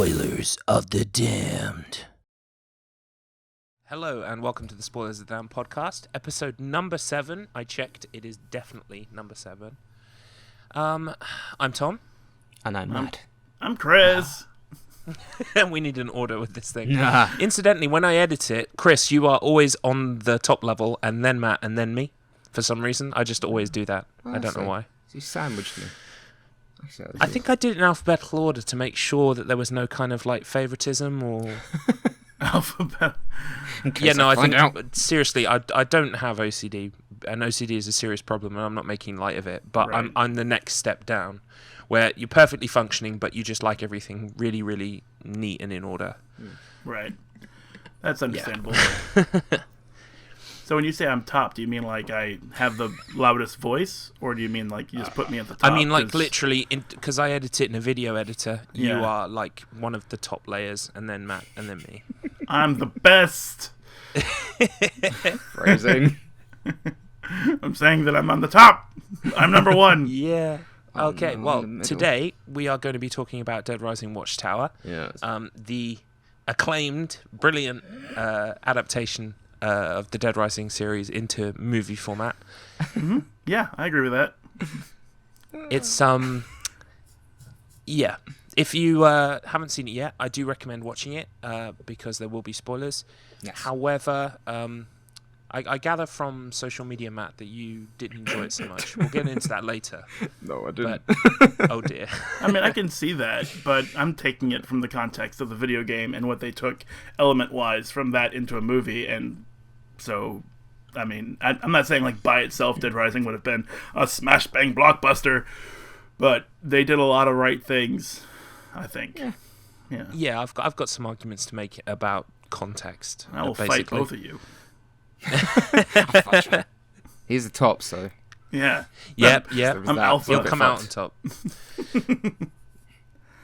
Spoilers of the Damned. Hello and welcome to the Spoilers of the Damned podcast, episode number 7. I checked, it is definitely number 7. I'm Tom. And I'm Matt. I'm Chris. And we need an order with this thing. Incidentally, when I edit it, Chris, you are always on the top level, and then Matt, and then me. For some reason, I just always do that. I don't know why. You sandwiched me. I think I did it in alphabetical order to make sure that there was no kind of like favoritism or... Alphabet. Yeah, no, I think seriously, I don't have OCD, and OCD is a serious problem, and I'm not making light of it. But Right. I'm the next step down, where you're perfectly functioning, but you just like everything really, really neat and in order. Right. That's understandable. So when you say I'm top, do you mean like I have the loudest voice, or do you mean like you just put me at the top? I mean, like literally, because I edit it in a video editor. You Yeah. are like one of the top layers, and then Matt, and then me. I'm the best. Phrasing. I'm saying that I'm on the top. I'm number one. Yeah. Okay. I'm Well, in the middle. today we are going to be talking about Dead Rising Watchtower. Yeah. The acclaimed, brilliant adaptation of the Dead Rising series into movie format. Yeah, I agree with that. It's yeah. If you haven't seen it yet, I do recommend watching it because there will be spoilers. Yes. However, I gather from social media, Matt, that you didn't enjoy it so much. We'll get into that later. No, I didn't. But, oh dear. I mean, I can see that, but I'm taking it from the context of the video game and what they took element-wise from that into a movie, and so, I mean, I'm not saying like by itself Dead Rising would have been a smash-bang blockbuster, but they did a lot of right things, I think. Yeah. Yeah, I've got some arguments to make about context. I will fight basically. both of you. He's the top, so. Yeah. Yep. I'm alpha. You'll come out on top.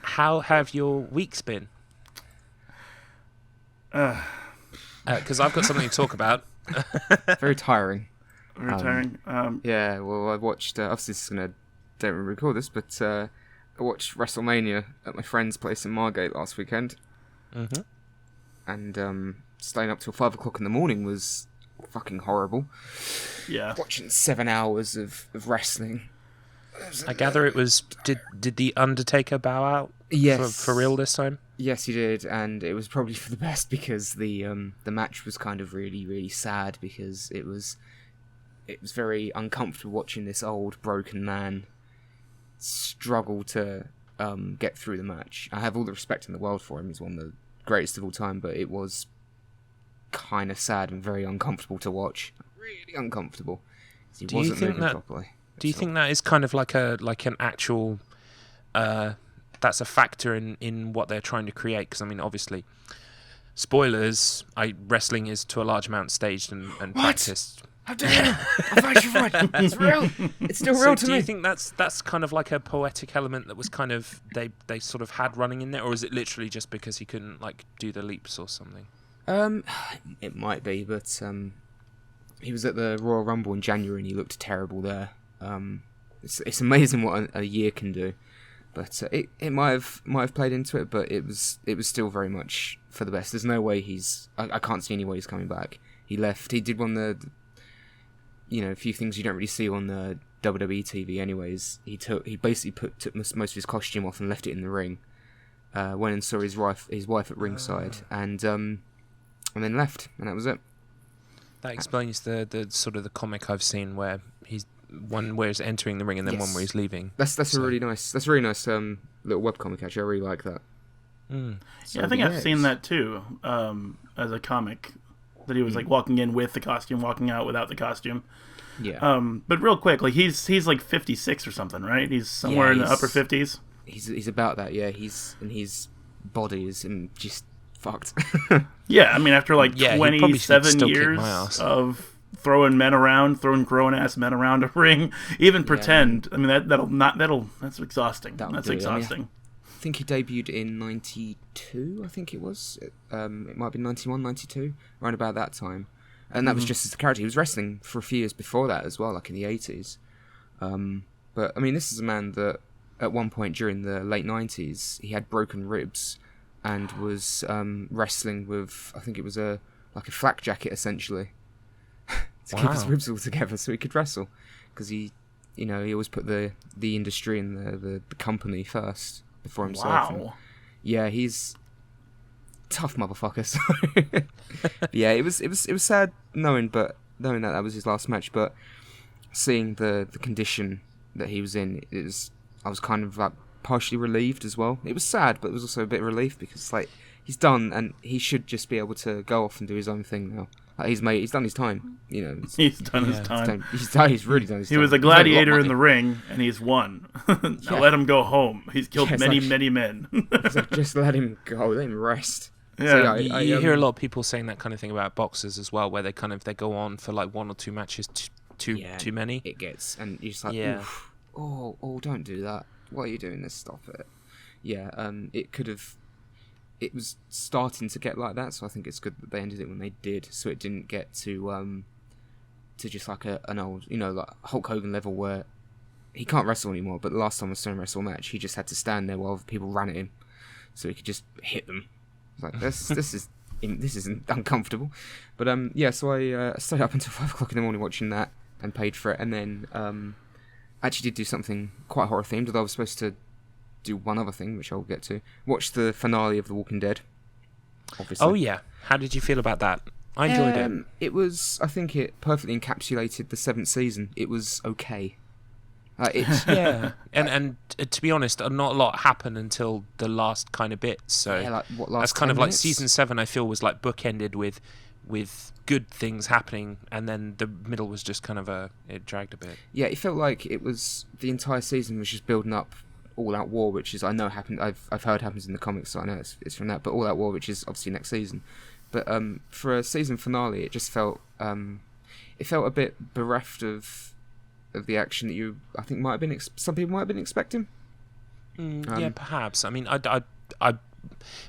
How have your weeks been? Because I've got something to talk about. Very tiring. Retiring. Yeah, well, I watched, obviously this is going to, don't record this, but I watched Wrestlemania at my friend's place in Margate last weekend. Mm-hmm. And staying up till 5 o'clock in the morning was fucking horrible. Yeah. Watching 7 hours of wrestling. I gather it was... Did the Undertaker bow out? Yes. For real this time? Yes, he did, and it was probably for the best because the match was kind of really, really sad because it was very uncomfortable watching this old broken man struggle to get through the match. I have all the respect in the world for him; he's one of the greatest of all time, but it was kind of sad and very uncomfortable to watch. Really uncomfortable. He wasn't moving properly. Do you think that is kind of like an actual? That's a factor in what they're trying to create, because I mean, obviously, spoilers. Wrestling is to a large amount staged and practiced. How dare you? I'm actually right. It's real. It's still real to me. Do you think that's kind of like a poetic element that was kind of they sort of had running in there, or is it literally just because he couldn't like do the leaps or something? It might be, but he was at the Royal Rumble in January and he looked terrible there. It's amazing what a year can do. But it might have played into it, but it was still very much for the best. There's no way I can't see any way he's coming back. He left. He did one of the, a few things you don't really see on the WWE TV. Anyways, he basically took most of his costume off and left it in the ring. Went and saw his wife at ringside, and then left, and that was it. That explains the sort of the comic I've seen where he's one where he's entering the ring and then one where he's leaving. That's a really nice little webcomic actually. I really like that. So, yeah, I think I've seen that too as a comic, that he was like walking in with the costume, walking out without the costume. Yeah. But real quick, like he's like 56 or something, right? He's somewhere in the upper 50s. He's about that, yeah. His body is just fucked. Yeah, I mean after like he 27 years of throwing grown-ass men around a ring, even pretend. I mean that's exhausting. That's exhausting. I think he debuted in 92, I think it was. It might have been 91, 92, around about that time. And that was just as the character. He was wrestling for a few years before that as well, like in the 80s. But, I mean, this is a man that, at one point during the late 90s, he had broken ribs, and was wrestling with, I think it was a flak jacket essentially, to keep his ribs all together so he could wrestle, because he always put the industry and the company first before himself. Wow. And, he's tough motherfucker. So yeah, it was sad knowing that was his last match, but seeing the condition that he was in, I was kind of like partially relieved as well. It was sad, but it was also a bit of relief, because like he's done and he should just be able to go off and do his own thing now. Like, he's done his time, He's done his time. He's really done his time. He was a gladiator in the ring, and he's won. Now let him go home. He's killed many men. It's like, just let him go. Let him rest. Yeah, so, you hear a lot of people saying that kind of thing about boxers as well, where they go on for like 1 or 2 matches too many. It gets, and you're just like, oof, oh, don't do that. Why are you doing this? Stop it. Yeah, it was starting to get like that, so I think it's good that they ended it when they did, so it didn't get to just like an old, like Hulk Hogan level where he can't wrestle anymore, but the last time I saw him wrestle a match, he just had to stand there while people ran at him, so he could just hit them. Like, this isn't uncomfortable. But so I stayed up until 5 o'clock in the morning watching that and paid for it, and then actually did do something quite horror themed, although I was supposed to do one other thing, which I'll get to. Watch the finale of The Walking Dead, obviously. Oh yeah, how did you feel about that? I enjoyed it. I think it perfectly encapsulated the 7th season. It was okay. Yeah, and to be honest, not a lot happened until the last kind of bit. So that's kind of like season 7. I feel was like bookended with good things happening, and then the middle was just kind of it dragged a bit. Yeah, it felt like it was the entire season was just building up all-out war, which is I know happened. I've heard happens in the comics, so I know it's from that. But all-out war, which is obviously next season. But for a season finale, it just felt a bit bereft of the action that I think might have been some people might have been expecting. Yeah, perhaps. I mean, I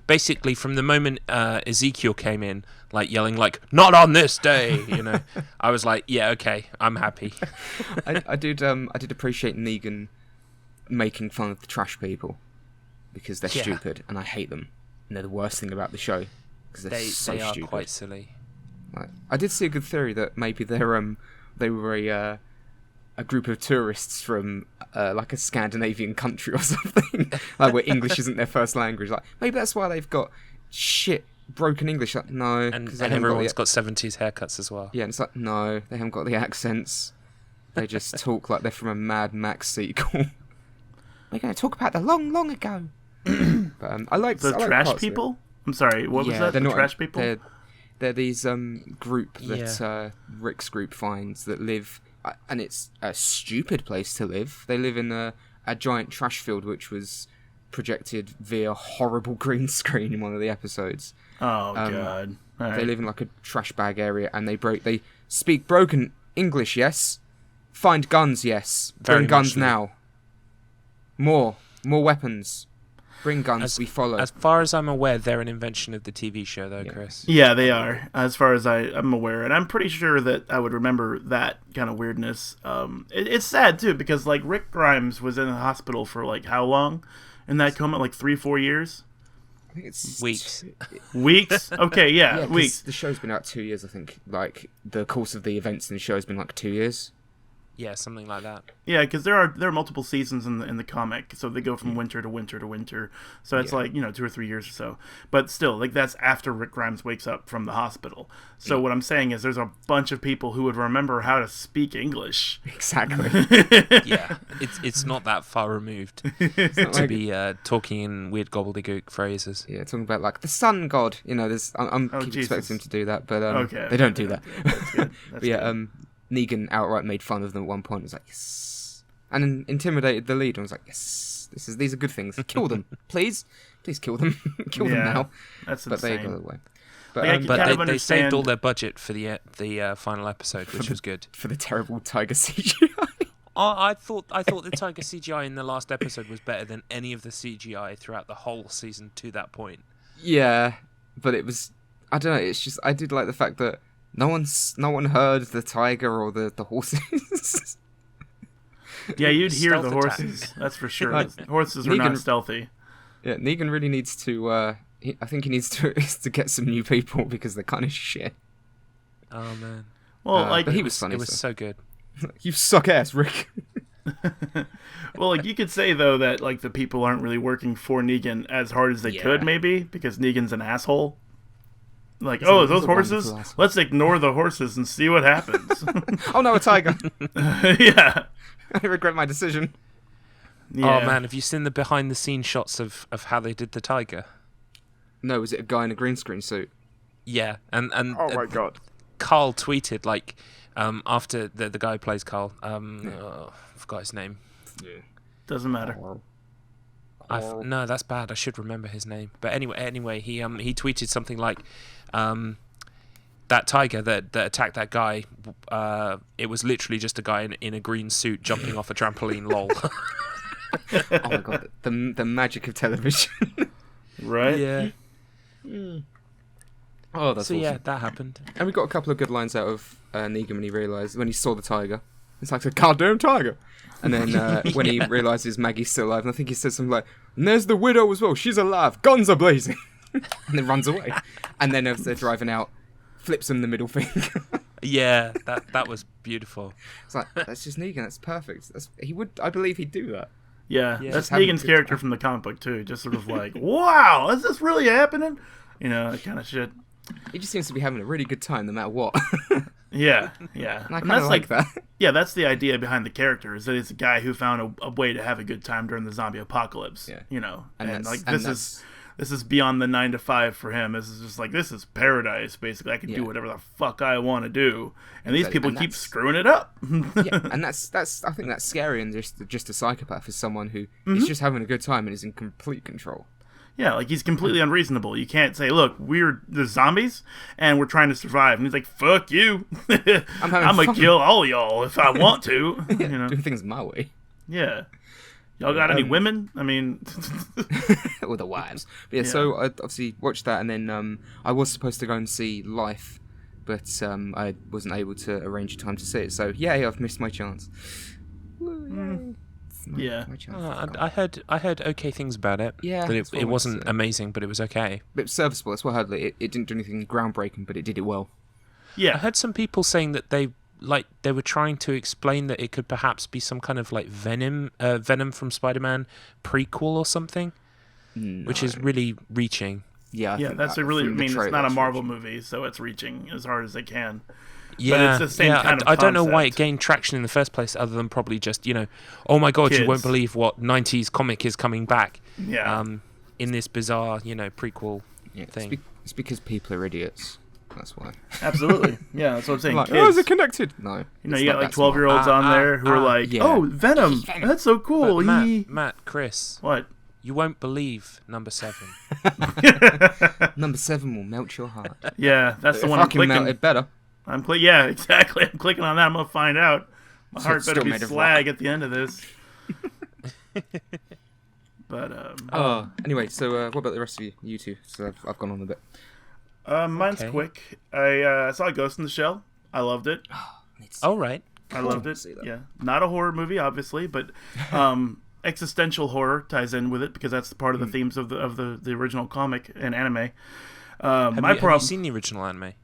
basically from the moment Ezekiel came in, like yelling like "Not on this day," I was like, yeah, okay, I'm happy. I did appreciate Negan making fun of the trash people because they're stupid and I hate them, and they're the worst thing about the show because they're so they are stupid. Quite silly. Like, I did see a good theory that maybe they were a group of tourists from like a Scandinavian country or something, like where English isn't their first language. Like maybe that's why they've got shit broken English. Like no, and everyone's got 70s haircuts as well. Yeah, and it's like no, they haven't got the accents. They just talk like they're from a Mad Max sequel. We're going to talk about the long, long ago. But I like the trash people. I'm sorry, what was that? The trash people. They're these group that Rick's group finds that live. And it's a stupid place to live. They live in a giant trash field, which was projected via horrible green screen in one of the episodes. Oh god! All They live in like a trash bag area, and they speak broken English. Yes, find guns. Yes, bring guns now. More weapons. Bring guns. We follow. As far as I'm aware, they're an invention of the TV show, though, Chris. Yeah, they are. As far as I'm aware, and I'm pretty sure that I would remember that kind of weirdness. It's sad too because like Rick Grimes was in the hospital for like how long? In that coma, like 3-4 years. I think it's weeks. Weeks? Okay, yeah, weeks. The show's been out 2 years, I think. Like the course of the events in the show has been like 2 years. Yeah, something like that. Yeah, because there are multiple seasons in the comic, so they go from winter to winter to winter. So it's like 2 or 3 years or so. But still, like that's after Rick Grimes wakes up from the hospital. So what I'm saying is, there's a bunch of people who would remember how to speak English. Exactly. Yeah, it's not that far removed to be talking in weird gobbledygook phrases. Yeah, talking about like the sun god. There's I'm keep expecting them to do that, but they don't do that. That's good. That's good. Negan outright made fun of them at one point. It was like, yes. And then intimidated the lead and was like, yes, these are good things. Kill them, please kill them. Kill them now. That's but insane. they got away. But they saved all their budget for the final episode, which was good. For the terrible tiger CGI. I thought the tiger CGI in the last episode was better than any of the CGI throughout the whole season to that point. Yeah, but it was, I don't know, it's just, I did like the fact that no one heard the tiger or the horses. Yeah, you'd hear Stealth the horses. attack. That's for sure. Horses were not stealthy. Yeah, Negan really needs to I think he needs to is to get some new people because they're kind of shit. Oh man. Well, like but he was funny. It was so good. You suck ass, Rick. well, like you could say though that like the people aren't really working for Negan as hard as they could, maybe because Negan's an asshole. Like, He's those a horses. wonderful asshole. Let's ignore the horses and see what happens. Oh no, a tiger. Yeah. I regret my decision. Yeah. Oh man, have you seen the behind the scenes shots of how they did the tiger? No, was it a guy in a green screen suit? Yeah, and Oh my god. Carl tweeted like after the guy who plays Carl. I forgot his name. Yeah. Doesn't matter. No, that's bad. I should remember his name. But anyway, he tweeted something like, that tiger that attacked that guy. It was literally just a guy in a green suit jumping off a trampoline. Lol. Oh my god, the magic of television. Right? Yeah. Oh, that's So awesome. yeah, that happened. And we got a couple of good lines out of Negan when he realised, when he saw the tiger. It's like a goddamn tiger. And then when he realises Maggie's still alive, and I think he says something like, and there's the widow as well, she's alive, guns are blazing. And then runs away. And then as they're driving out, flips him the middle finger. Yeah, that was beautiful. It's like, that's just Negan, that's perfect. I believe he'd do that. Yeah. Yeah. That's Just having Negan's a good character time. from the comic book too. Just sort of like, wow, is this really happening? You know, that kind of shit. He just seems to be having a really good time no matter what. Yeah, yeah. And I And kind of like that. Yeah, that's the idea behind the character, is that it's a guy who found a way to have a good time during the zombie apocalypse. Yeah. You know, And and that's- like and this is beyond the 9 to 5 for him. This is just like, this is paradise. Basically, I can Yeah. do whatever the fuck I want to do, and these Exactly, people and keep that's- screwing it up. Yeah, and that's I think that's scary, and just a psychopath is someone who is just having a good time and is in complete control. Yeah, like he's completely unreasonable. You can't say, "Look, we're the zombies and we're trying to survive," and he's like, "Fuck you! I'm gonna fun." kill all y'all if I want to." You know? Doing things my way. Yeah. Y'all got any women? I mean, Or the wives. But yeah, so I obviously watched that, and then I was supposed to go and see Life, but I wasn't able to arrange a time to see it. So yeah, I've missed my chance. Woo, yay. Yeah. My chance. I heard okay things about it. Yeah, That that's what I it wanted wasn't to say. amazing, but it was okay. But serviceable. That's what I heard. Like, it didn't do anything groundbreaking, but it did it well. I yeah, heard some people saying that they were trying to explain that it could perhaps be some kind of like Venom from Spider-Man prequel or something, which is really reaching. Yeah, I yeah. think That's that a really. I from the mean, it's trailer, not a that's Marvel reaching. movie, so it's reaching as hard as they can. Yeah, it's the same yeah. kind of I don't know why it concept. gained traction in the first place, other than probably just oh my god, you won't Kids. believe what '90s comic is coming back. Yeah. In this bizarre prequel Yeah, thing. it's because people are idiots. That's why. Absolutely. Yeah, that's what I'm saying. Like, Kids. oh, is it connected? No. You know, it's you not got like that smart. 12-year-olds on there who are like, yeah. "Oh, Venom! That's so cool." But Matt, Chris, What? you won't believe number 7. Number 7 will melt your heart. Yeah, that's the If one I I'm can clicking. melt it better. Yeah, exactly. I'm clicking on that. I'm gonna find out. My So heart it's better still be made of slag at the end of this. But Anyway, so what about the rest of you two? So I've gone on a bit. mine's Okay. quick. I saw Ghost in the Shell. I loved it. All right. I loved it. See that. Yeah, not a horror movie, obviously, but existential horror ties in with it because that's part of the themes of the original comic and anime. Have you seen the original anime?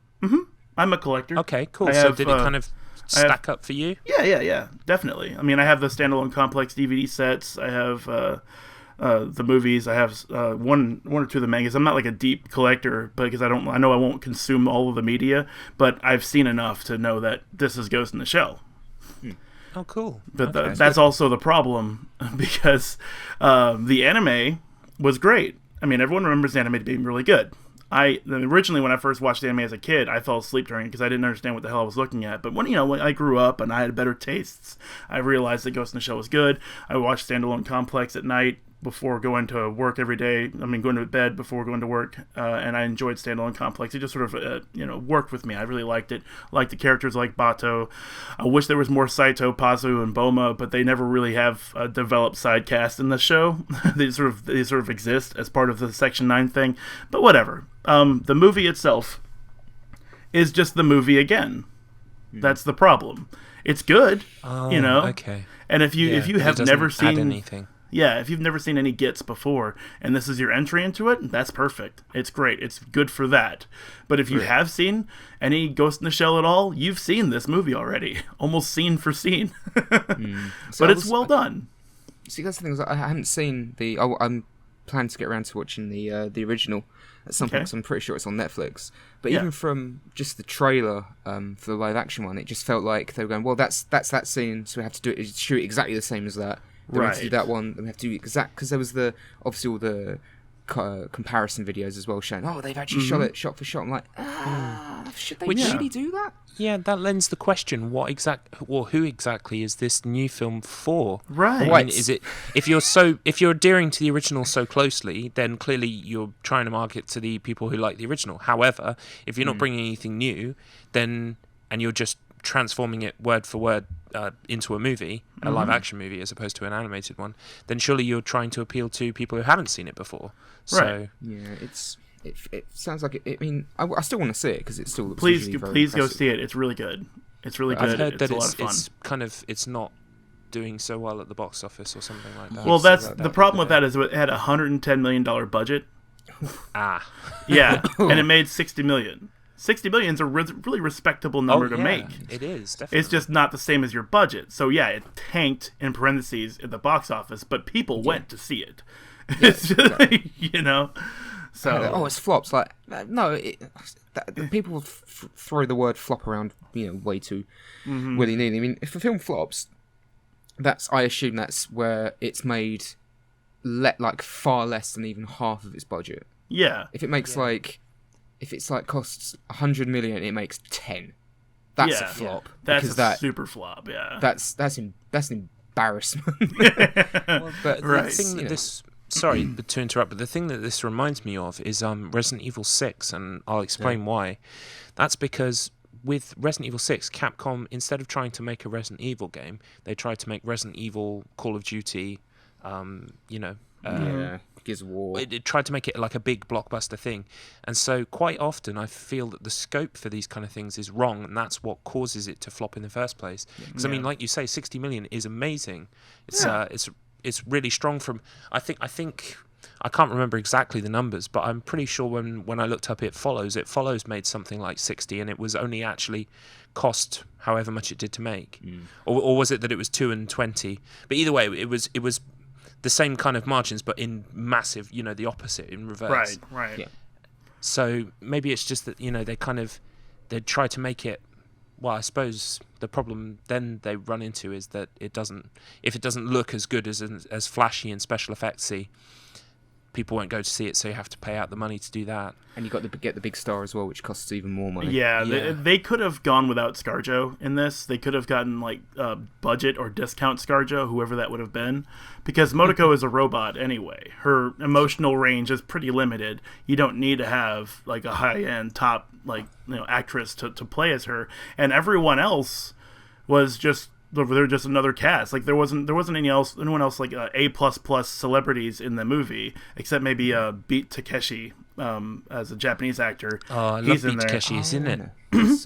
I'm a collector. Okay, cool. I So have, did it kind of stack up for you? Yeah, definitely. I mean, I have the standalone complex DVD sets. I have the movies. I have one or two of the mangas. I'm not like a deep collector because I know I won't consume all of the media, but I've seen enough to know that this is Ghost in the Shell. Oh, cool. But Okay. that's also the problem because the anime was great. I mean, everyone remembers the anime being really good. Originally, when I first watched the anime as a kid, I fell asleep during it because I didn't understand what the hell I was looking at. But when I grew up and I had better tastes, I realized that Ghost in the Shell was good. I watched Standalone Complex at night before going to work every day. I mean, going to bed before going to work, and I enjoyed Standalone Complex. It just sort of worked with me. I really liked it. Liked the characters like Bato. I wish there was more Saito, Pazu, and Boma, but they never really have a developed side cast in the show. they sort of exist as part of the Section 9 thing. But whatever. The movie itself is just the movie again. That's the problem. It's good, Oh, you know. Okay. And if you Yeah, but it have doesn't never add seen anything. yeah, if you've never seen any Gits before and this is your entry into it, that's perfect. It's great. It's good for that. But if you have seen any Ghost in the Shell at all, you've seen this movie already, almost scene for scene. So but it's well done. See, that's the thing. Is I haven't seen the. I'm planning to get around to watching the original at some point. Because I'm pretty sure it's on Netflix. But even from just the trailer for the live action one, it just felt like they were going, well, that's that scene, so we have to shoot it exactly the same as that. Then we have to do that one. Then we have to do exact, because there was obviously all the comparison videos as well showing. Oh, they've actually shot it shot for shot. I'm like, should they really do that? Yeah, that lends the question: who exactly is this new film for? Right. I mean, is it if you're adhering to the original so closely, then clearly you're trying to market to the people who like the original. However, if you're not bringing anything new, and you're just transforming it word for word into a movie, a live action movie, as opposed to an animated one, then surely you're trying to appeal to people who haven't seen it before. So, yeah, it sounds like it. I mean, I still want to see it because it still looks please very go impressive. see it. It's really good. It's really good. I've heard that a lot of fun. it's not doing so well at the box office or something like that. Well, that's the problem with that is it had a $110 million budget. Yeah, and it made $60 million. $60 million is a really respectable number to make. It is, definitely. It's just not the same as your budget. So yeah, it tanked in parentheses at the box office, but people went to see it. It's just, So it's flops. Like no, people throw the word flop around, way too willy nilly. I mean, if a film flops, I assume that's where it's made far less than even half of its budget. Yeah. If it makes if it's costs 100 million, it makes 10. That's a flop. That's a super flop. Yeah. That's an embarrassment. But the thing that this. Sorry to interrupt, but the thing that this reminds me of is Resident Evil 6, and I'll explain why. That's because with Resident Evil 6, Capcom, instead of trying to make a Resident Evil game, they tried to make Resident Evil, Call of Duty, Gears of War. It tried to make it like a big blockbuster thing. And so quite often I feel that the scope for these kind of things is wrong, and that's what causes it to flop in the first place. Because I mean, like you say, 60 million is amazing. It's really strong from I think I can't remember exactly the numbers, but I'm pretty sure when I looked up It Follows made something like 60, and it was only actually cost however much it did to make. Or was it that it was 2 and 20? But either way, it was the same kind of margins, but in massive, the opposite, in reverse. Right. Yeah. So maybe it's just that, they try to make it. Well, I suppose the problem then they run into is that if it doesn't look as good as flashy and special effectsy, people won't go to see it, so you have to pay out the money to do that. And you got to get the big star as well, which costs even more money. Yeah. They could have gone without ScarJo in this. They could have gotten budget or discount ScarJo, whoever that would have been, because Motoko is a robot anyway. Her emotional range is pretty limited. You don't need to have a high-end top actress to play as her, and everyone else was just. They're just another cast. There wasn't anyone else A++ celebrities in the movie except maybe Beat Takeshi as a Japanese actor. Oh, I love Beat Takeshi. He's in it.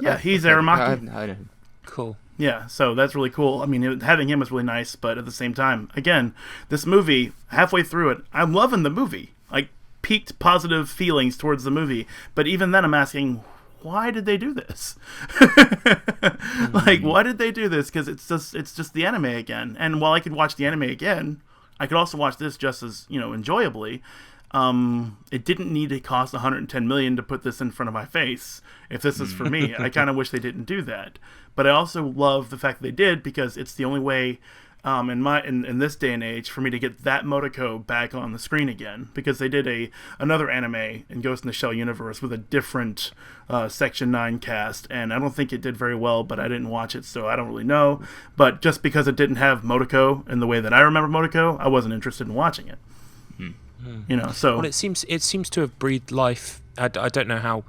Yeah, he's Aramaki. I know. Cool. Yeah, so that's really cool. I mean, having him was really nice, but at the same time, again, this movie, halfway through it, I'm loving the movie. Peaked positive feelings towards the movie, but even then I'm asking, why did they do this? Why did they do this? Because it's just the anime again. And while I could watch the anime again, I could also watch this just as enjoyably. It didn't need to cost 110 million to put this in front of my face. If this is for me, I kind of wish they didn't do that. But I also love the fact that they did, because it's the only way. In this day and age, for me to get that Motoko back on the screen again, because they did another anime in Ghost in the Shell universe with a different Section 9 cast, and I don't think it did very well, but I didn't watch it, so I don't really know. But just because it didn't have Motoko in the way that I remember Motoko, I wasn't interested in watching it. So well, it seems to have breathed life. I don't know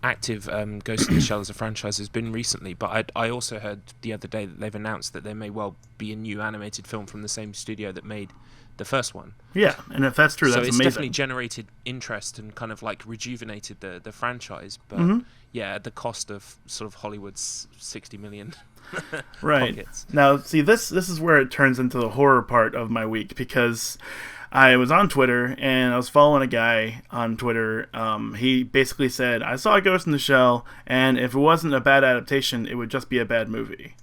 active Ghost in the Shell as a franchise has been recently, but I also heard the other day that they've announced that there may well be a new animated film from the same studio that made the first one. Yeah, and if that's true, So that's it's amazing. definitely generated interest and kind of like rejuvenated the franchise, but yeah, at the cost of sort of Hollywood's 60 million Right. pockets. Now, see, this is where it turns into the horror part of my week, because I was on Twitter and I was following a guy on Twitter. He basically said, I saw Ghost in the Shell, and if it wasn't a bad adaptation, it would just be a bad movie.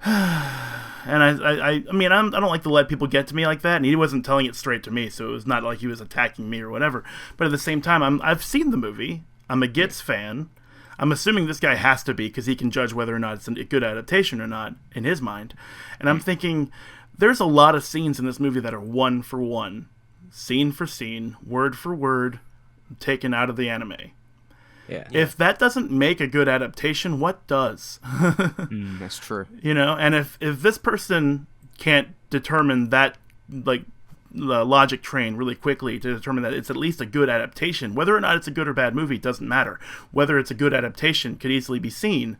And I mean, I don't like to let people get to me like that, and he wasn't telling it straight to me, so it was not like he was attacking me or whatever. But at the same time, I've seen the movie. I'm a Gitz fan. I'm assuming this guy has to be, because he can judge whether or not it's a good adaptation or not, in his mind. And I'm thinking, there's a lot of scenes in this movie that are one for one, scene for scene, word for word, taken out of the anime. Yeah. If that doesn't make a good adaptation, what does? That's true. You know, and if this person can't determine that, like, the logic train really quickly to determine that it's at least a good adaptation, whether or not it's a good or bad movie doesn't matter. Whether it's a good adaptation could easily be seen.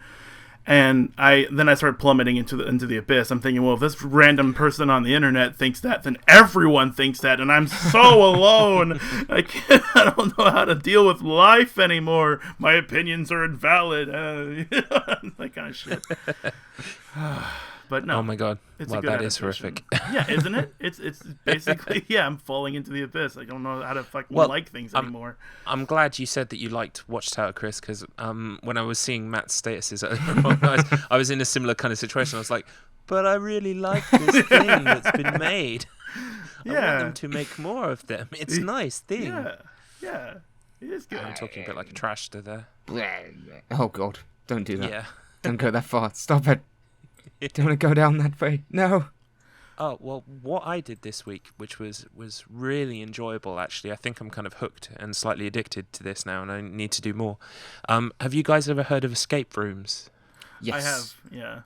And I started plummeting into the abyss. I'm thinking, well, if this random person on the internet thinks that, then everyone thinks that, and I'm so alone. I don't know how to deal with life anymore. My opinions are invalid. That kind of shit. But no. Oh my god. It's Well, a good that is adaptation. horrific. Yeah, isn't it? It's basically, yeah, I'm falling into the abyss. I don't know how to fucking like things anymore. I'm glad you said that you liked Watchtower, Chris, because when I was seeing Matt's statuses, I was in a similar kind of situation. I was like, but I really like this thing that's been made. I want them to make more of them. It's a nice thing. Yeah. It is good. I'm talking a bit like a trashster there. Oh god, don't do that. Yeah. Don't go that far. Stop it. Don't want to go down that way. No. Oh, well, what I did this week, which was really enjoyable, actually. I think I'm kind of hooked and slightly addicted to this now, and I need to do more. Have you guys ever heard of escape rooms? Yes. I have, yeah.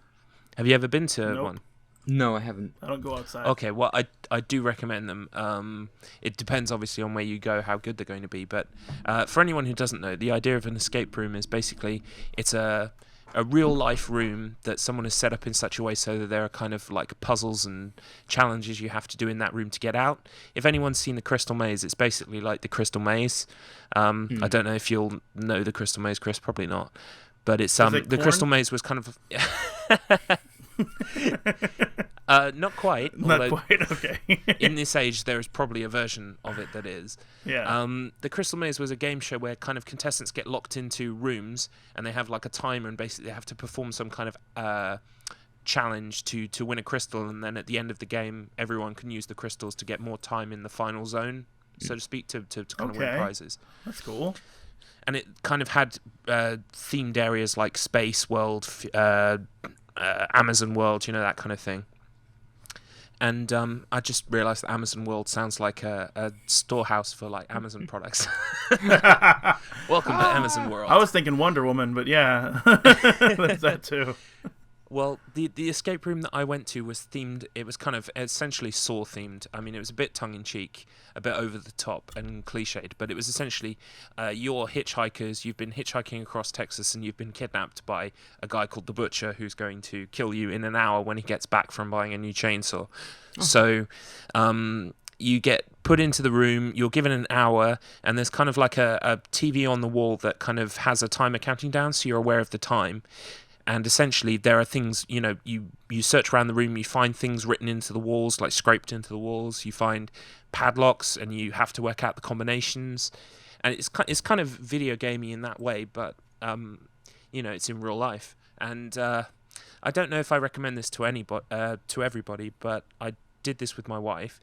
Have you ever been to Nope. one? No, I haven't. I don't go outside. Okay, well, I do recommend them. It depends, obviously, on where you go, how good they're going to be. But for anyone who doesn't know, the idea of an escape room is basically it's a real-life room that someone has set up in such a way so that there are kind of like puzzles and challenges you have to do in that room to get out. If anyone's seen the Crystal Maze, it's basically like the Crystal Maze. I don't know if you'll know the Crystal Maze, Chris, probably not. But it's Is it the porn? Crystal Maze was kind of not quite. Not although quite, okay. in this age, there is probably a version of it that is. Yeah. The Crystal Maze was a game show where kind of contestants get locked into rooms and they have like a timer and basically they have to perform some kind of challenge to win a crystal, and then at the end of the game, everyone can use the crystals to get more time in the final zone, so to speak, to kind of win Okay. prizes. That's cool. And it kind of had themed areas like Space World, Amazon World, that kind of thing. And I just realised that Amazon World sounds like a storehouse for like Amazon products. Welcome to Amazon World. I was thinking Wonder Woman, but yeah, that's that too. Well, the escape room that I went to was themed. It was kind of essentially Saw themed. I mean, it was a bit tongue-in-cheek, a bit over the top and cliched, but it was essentially you're hitchhikers. You've been hitchhiking across Texas and you've been kidnapped by a guy called the Butcher who's going to kill you in an hour when he gets back from buying a new chainsaw. So you get put into the room, you're given an hour, and there's kind of like a TV on the wall that kind of has a timer counting down, so you're aware of the time. And essentially, there are things, you search around the room, you find things written into the walls, like scraped into the walls. You find padlocks, and you have to work out the combinations. And it's kind of video gamey in that way, but it's in real life. And I don't know if I recommend this to everybody, but I did this with my wife.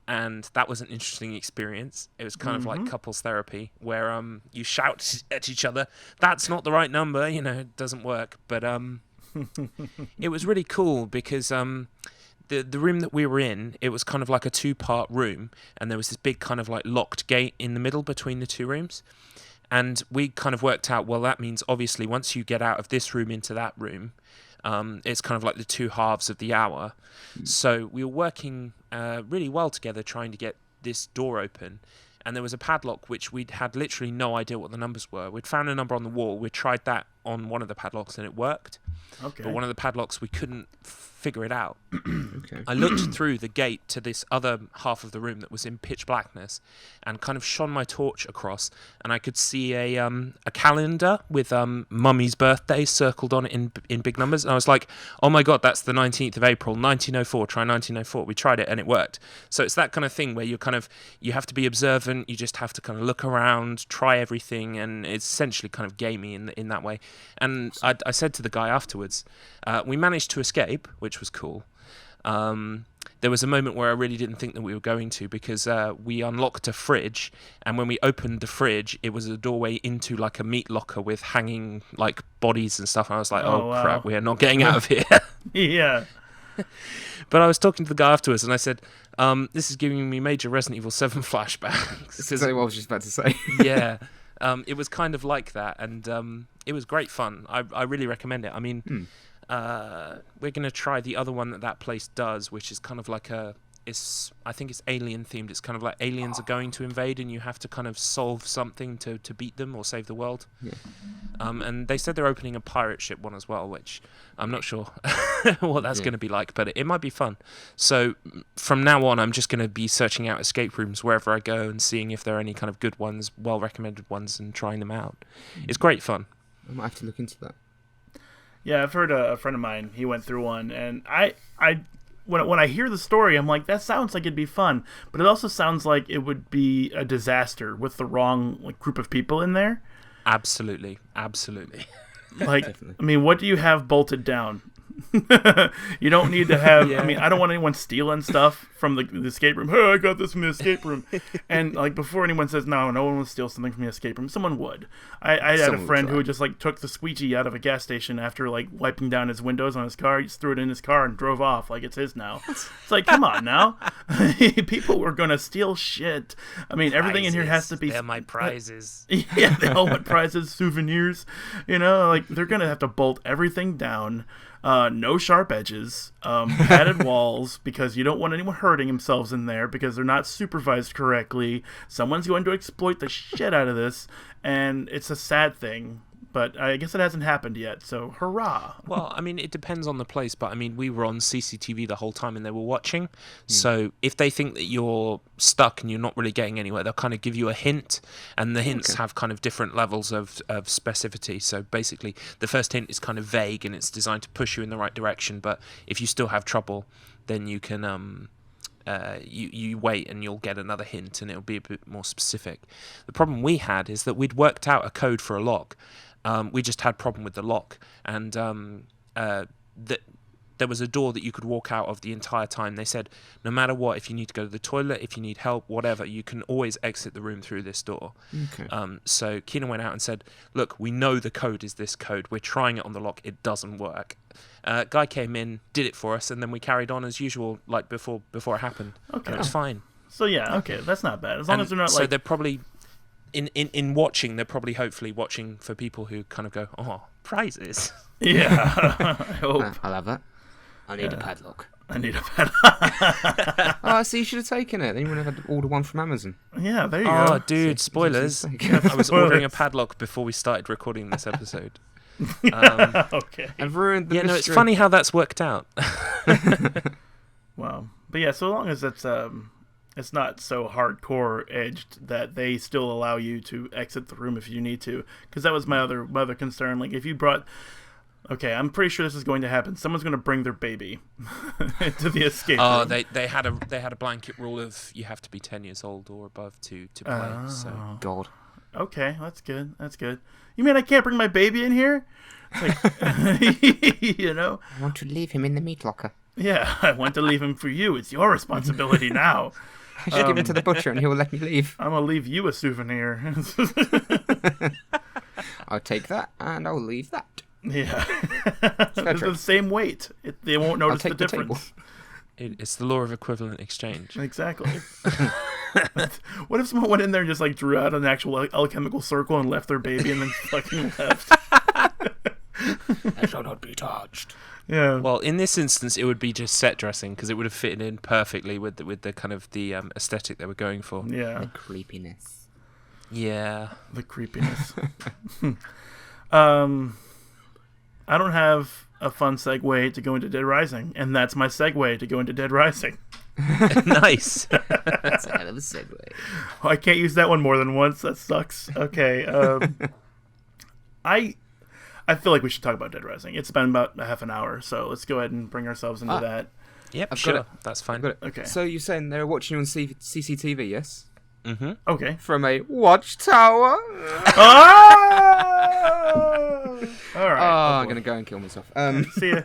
And that was an interesting experience. It was kind of like couples therapy, where you shout at each other, "That's not the right number," it doesn't work. But it was really cool because the room that we were in, it was kind of like a 2-part room, and there was this big kind of like locked gate in the middle between the two rooms. And we kind of worked out, well, that means obviously once you get out of this room into that room, it's kind of like the 2 halves of the hour. So we were working really well together trying to get this door open. and there was a padlock which we'd had literally no idea what the numbers were. We'd found a number on the wall. We tried that on one of the padlocks, and it worked. Okay. But one of the padlocks, we couldn't figure it out. Okay. I looked through the gate to this other half of the room that was in pitch blackness, and kind of shone my torch across, and I could see a calendar with Mummy's birthday circled on it in big numbers, and I was like, oh my god, that's the 19th of April 1904. Try 1904. We tried it and it worked. So it's that kind of thing where you have to be observant. You just have to kind of look around, try everything, and it's essentially kind of gamey in that way. And I said to the guy afterwards, we managed to escape, which was cool. There was a moment where I really didn't think that we were going to, because we unlocked a fridge, and when we opened the fridge, it was a doorway into like a meat locker with hanging like bodies and stuff. And I was like, oh wow. Crap, we are not getting out of here. Yeah. But I was talking to the guy afterwards, and I said, this is giving me major Resident Evil 7 flashbacks. That's exactly what I was just about to say. Yeah. It was kind of like that, and it was great fun. I really recommend it. I mean, we're going to try the other one that place does, which is kind of like I think it's alien themed. It's kind of like aliens are going to invade, and you have to kind of solve something to beat them or save the world. Yeah. And they said they're opening a pirate ship one as well, which I'm not sure what that's going to be like, but it might be fun. So from now on, I'm just going to be searching out escape rooms wherever I go and seeing if there are any kind of good ones, well-recommended ones, and trying them out. It's great fun. I might have to look into that. Yeah, I've heard a friend of mine, he went through one, and when I hear the story, I'm like, that sounds like it'd be fun, but it also sounds like it would be a disaster with the wrong group of people in there. Absolutely. Like, definitely. I mean, what do you have bolted down? You don't need to have. Yeah. I mean, I don't want anyone stealing stuff from the escape room. Hey, I got this from the escape room. And like before anyone says no one will steal something from the escape room. Someone would. I had a friend who just like took the squeegee out of a gas station after like wiping down his windows on his car. He just threw it in his car and drove off like it's his now. It's like, come on now. People were gonna steal shit. I mean, everything in here has to be. They're my prizes. Yeah, they all want prizes, souvenirs. You know, like they're gonna have to bolt everything down. No sharp edges, padded walls, because you don't want anyone hurting themselves in there because they're not supervised correctly. Someone's going to exploit the shit out of this, and it's a sad thing. But I guess it hasn't happened yet, so hurrah. Well, I mean, it depends on the place, but I mean, we were on CCTV the whole time and they were watching. So if they think that you're stuck and you're not really getting anywhere, they'll kind of give you a hint, and the hints have kind of different levels of specificity. So basically, the first hint is kind of vague and it's designed to push you in the right direction, but if you still have trouble, then you can... you wait and you'll get another hint and it'll be a bit more specific. The problem we had is that we'd worked out a code for a lock. We just had a problem with the lock, and there was a door that you could walk out of the entire time. They said, no matter what, if you need to go to the toilet, if you need help, whatever, you can always exit the room through this door. Okay. So Keenan went out and said, look, we know the code is this code. We're trying it on the lock. It doesn't work. Guy came in, did it for us, and then we carried on as usual, like before it happened. Okay. And it was fine. So yeah, okay, that's not bad. As long as they're not so like... they're probably... In watching, they're probably hopefully watching for people who kind of go, oh, prizes. Yeah, I hope. I'll have that. I need a padlock. I need a padlock. Oh, so you should have taken it. Then you wouldn't have had to order one from Amazon. Yeah, there you go. go. Dude, spoilers. I was ordering a padlock before we started recording this episode. Okay. I've ruined the mystery. No, it's funny how that's worked out. Wow. But yeah, so long as it's not so hardcore edged that they still allow you to exit the room if you need to. Because that was my other concern. Like, if you brought... Okay, I'm pretty sure this is going to happen. Someone's going to bring their baby to the escape room. Oh, they had a blanket rule of you have to be 10 years old or above to play. Oh. So God. Okay, that's good. That's good. You mean I can't bring my baby in here? Like, you know? I want to leave him in the meat locker. Yeah, I want to leave him for you. It's your responsibility now. I should give it to the butcher and he will let me leave. I'm going to leave you a souvenir. I'll take that and I'll leave that. Yeah. It's the same weight. They won't notice the difference. It's the law of equivalent exchange. Exactly. What if someone went in there and just like drew out an actual alchemical circle and left their baby and then fucking left? That shall not be touched. Yeah. Well, in this instance, it would be just set dressing because it would have fitted in perfectly with the kind of the aesthetic they were going for. Yeah. The creepiness. Yeah. The creepiness. I don't have a fun segue to go into Dead Rising, and that's my segue to go into Dead Rising. Nice. That's a hell of a segue. Oh, I can't use that one more than once. That sucks. Okay. I feel like we should talk about Dead Rising. It's been about a half an hour, so let's go ahead and bring ourselves into that. Yep, I've sure. got it. That's fine. Got it. Okay. So you're saying they were watching you on CCTV, yes? Mm-hmm. Okay. From a Watchtower? Oh! All right. Oh, I'm going to go and kill myself. See ya.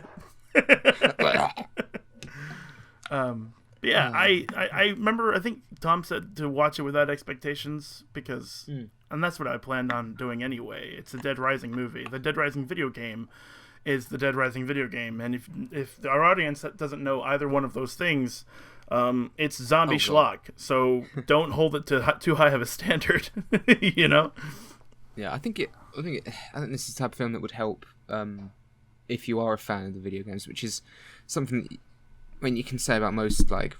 Yeah, I remember, I think Tom said to watch it without expectations because, and that's what I planned on doing anyway. It's a Dead Rising movie. The Dead Rising video game is the Dead Rising video game. And if our audience doesn't know either one of those things, it's zombie schlock. So don't hold it to too high of a standard, you know? Yeah, I think this is the type of film that would help if you are a fan of the video games, which is something you can say about most like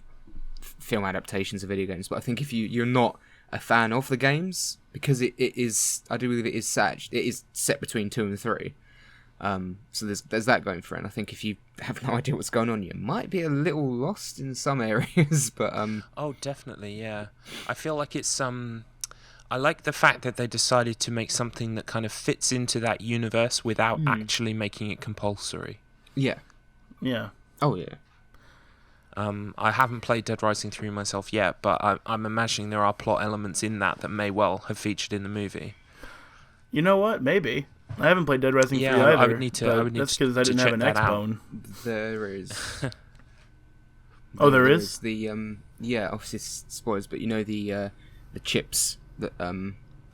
film adaptations of video games, but I think if you're not a fan of the games, because it is, I do believe it is set between 2 and 3. So there's that going for it. And I think if you have no idea what's going on, you might be a little lost in some areas. But Oh, definitely, yeah. I feel like it's I like the fact that they decided to make something that kind of fits into that universe without actually making it compulsory. yeah, Yeah. oh yeah. I haven't played Dead Rising 3 myself yet, but I'm imagining there are plot elements in that may well have featured in the movie. You know what? Maybe. I haven't played Dead Rising 3 Yeah, either. I would need to. That's because I didn't have an check that out. X-Bone. There is. Oh, there is? The yeah, obviously spoilers, but you know the chips that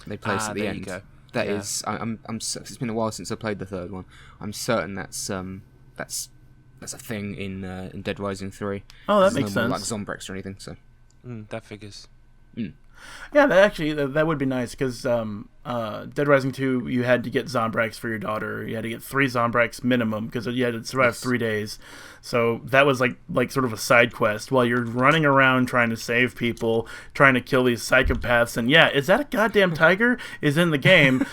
they place at the there end. you go. That Yeah. is, it's been a while since I played the third one. I'm certain that's a thing in Dead Rising 3. Oh, that There's makes no more, sense. like Zombrex or anything. So That figures. Yeah, that would be nice because Dead Rising 2, you had to get Zombrex for your daughter. You had to get 3 Zombrex minimum because you had to survive 3 days. So that was like sort of a side quest while you're running around trying to save people, trying to kill these psychopaths. And yeah, is that a goddamn tiger? Is in the game,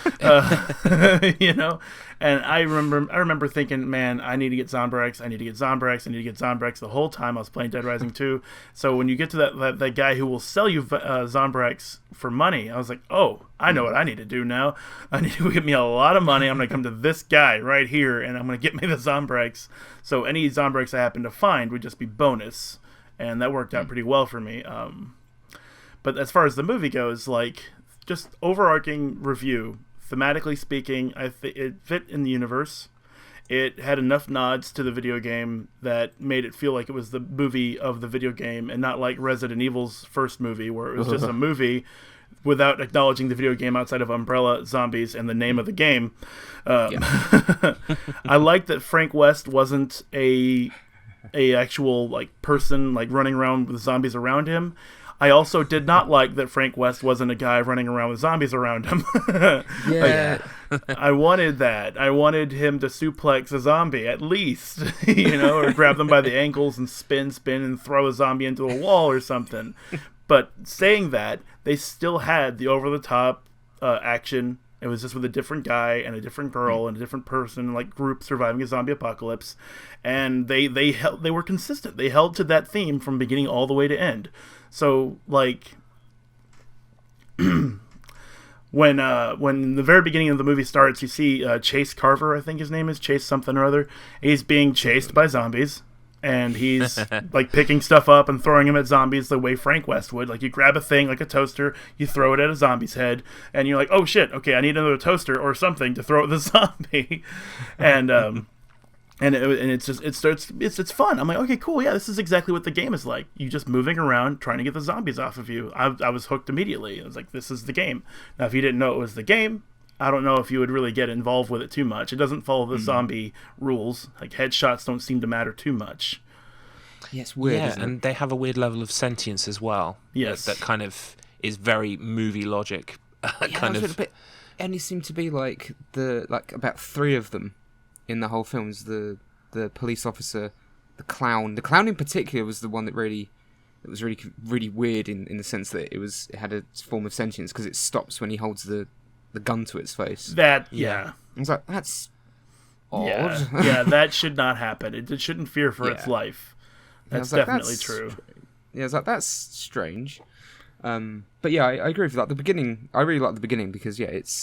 you know. And I remember thinking, man, I need to get Zombrex. I need to get Zombrex. I need to get Zombrex the whole time I was playing Dead Rising 2. So when you get to that guy who will sell you Zombrex for money, I was like, oh, I know what I need to do now. I need to get me a lot of money. I'm going to come to this guy right here, and I'm going to get me the Zombrex. So any Zombrex I happen to find would just be bonus. And that worked out pretty well for me. But as far as the movie goes, like, just overarching review, thematically speaking, it fit in the universe. It had enough nods to the video game that made it feel like it was the movie of the video game and not like Resident Evil's first movie where it was just a movie without acknowledging the video game outside of Umbrella, zombies, and the name of the game. I like that Frank West wasn't a actual like person like running around with zombies around him. I also did not like that Frank West wasn't a guy running around with zombies around him. yeah, I wanted that. I wanted him to suplex a zombie at least, you know, or grab them by the ankles and spin, and throw a zombie into a wall or something. But saying that, they still had the over-the-top action. It was just with a different guy and a different girl and a different person, like group surviving a zombie apocalypse, and they were consistent. They held to that theme from beginning all the way to end. So like when the very beginning of the movie starts, you see Chase Carver, I think his name is Chase something or other. He's being chased by zombies. And he's like picking stuff up and throwing them at zombies the way Frank West would. Like you grab a thing like a toaster, you throw it at a zombie's head, and you're like, "Oh shit! Okay, I need another toaster or something to throw at the zombie." And it's fun. I'm like, okay, cool. Yeah, this is exactly what the game is like. You just moving around trying to get the zombies off of you. I was hooked immediately. I was like, this is the game. Now, if you didn't know it was the game, I don't know if you would really get involved with it too much. It doesn't follow the zombie rules. Like headshots don't seem to matter too much. yeah, it's weird. Yeah, isn't it? and they have a weird level of sentience as well. Yes. That kind of is very movie logic. Kind of. But only seemed to be like about 3 of them in the whole film. The the police officer, the clown. The clown in particular was the one that really really weird in the sense that it had a form of sentience because it stops when he holds the gun to its face. That yeah. I was like, that's odd. Yeah, that should not happen. It shouldn't fear for its life. That's definitely true. Yeah, I was like, that's strange. But yeah, I agree with that. The beginning, I really like the beginning because it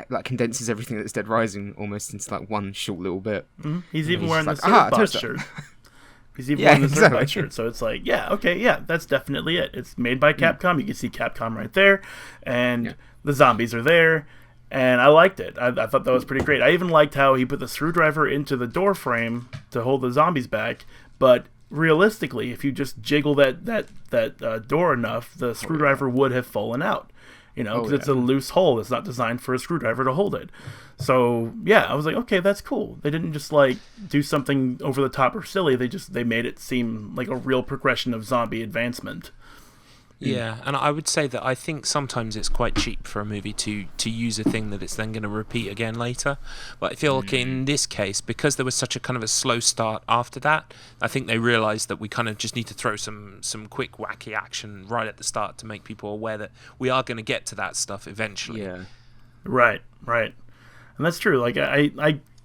like condenses everything that's Dead Rising almost into like one short little bit. Mm-hmm. He's even wearing the Certbot shirt. He's even wearing the Certbot shirt, so it's like, that's definitely it. It's made by Capcom. You can see Capcom right there, and the zombies are there. And I liked it. I thought that was pretty great. I even liked how he put the screwdriver into the door frame to hold the zombies back. But realistically, if you just jiggle that door enough, the screwdriver would have fallen out. Because it's a loose hole. It's not designed for a screwdriver to hold it. So I was like, okay, that's cool. They didn't just like do something over the top or silly. They made it seem like a real progression of zombie advancement. Yeah, and I would say that I think sometimes it's quite cheap for a movie to use a thing that it's then going to repeat again later. But I feel like in this case, because there was such a kind of a slow start after that, I think they realised that we kind of just need to throw some quick wacky action right at the start to make people aware that we are going to get to that stuff eventually. Yeah. Right. And that's true. Like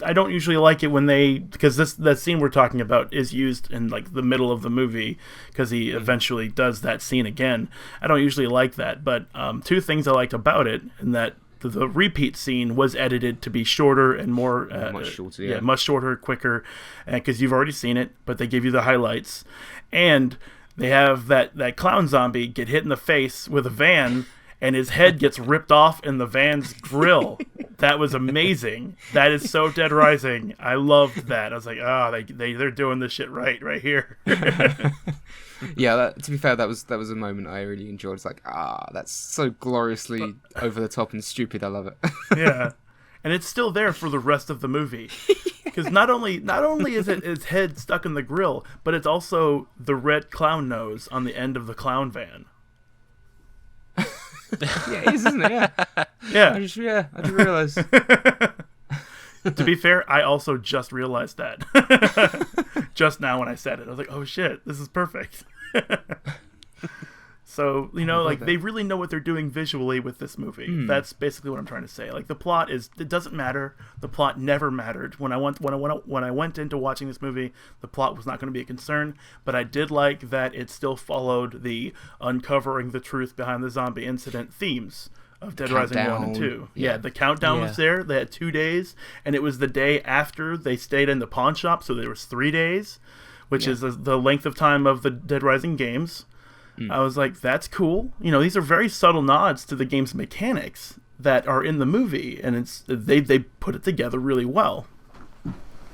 I don't usually like it when because that scene we're talking about is used in like the middle of the movie because he eventually does that scene again. I don't usually like that, but two things I liked about it, and that the repeat scene was edited to be shorter and more much shorter, much shorter, quicker, because you've already seen it, but they give you the highlights, and they have that clown zombie get hit in the face with a van. And his head gets ripped off in the van's grill. That was amazing. That is so Dead Rising. I loved that. I was like, they're doing this shit right here. Yeah, to be fair, that was a moment I really enjoyed. It's like, that's so gloriously over the top and stupid. I love it. Yeah, and it's still there for the rest of the movie. Because not only is it his head stuck in the grill, but it's also the red clown nose on the end of the clown van. Yeah, it is, isn't it? Yeah. I just realised. To be fair, I also just realized that. Just now when I said it. I was like, oh shit, this is perfect. So, they really know what they're doing visually with this movie. That's basically what I'm trying to say. Like, the plot it doesn't matter. The plot never mattered. When I went into watching this movie, the plot was not going to be a concern, but I did like that it still followed the uncovering the truth behind the zombie incident themes of Dead Rising 1 and 2. Yeah, the countdown was there. They had 2 days, and it was the day after they stayed in the pawn shop, so there was 3 days, which is the length of time of the Dead Rising games. I was like, that's cool. These are very subtle nods to the game's mechanics that are in the movie, and they put it together really well.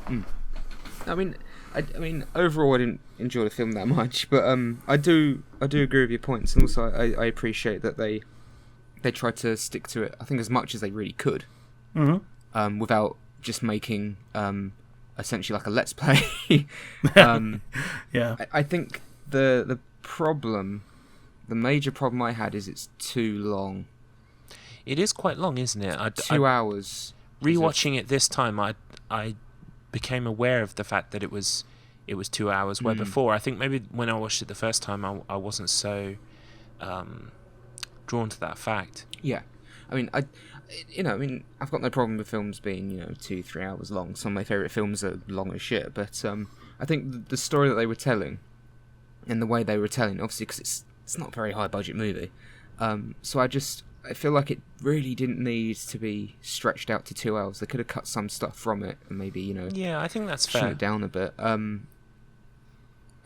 I mean, overall, I didn't enjoy the film that much, but I do agree with your points, and also I appreciate that they tried to stick to it. I think as much as they really could, without just making essentially like a let's play. Yeah, I think the major problem I had is it's too long. It is quite long, isn't it? 2 hours. Rewatching it this time, I became aware of the fact that it was 2 hours. Where before, I think maybe when I watched it the first time, I wasn't so drawn to that fact. Yeah, I mean, I've got no problem with films being 2-3 hours long. Some of my favourite films are long as shit, but I think the story that they were telling, and the way they were telling, obviously because it's not a very high budget movie, so I feel like it really didn't need to be stretched out to 2 hours. They could have cut some stuff from it and maybe yeah, I think that's fair. Shut it down a bit.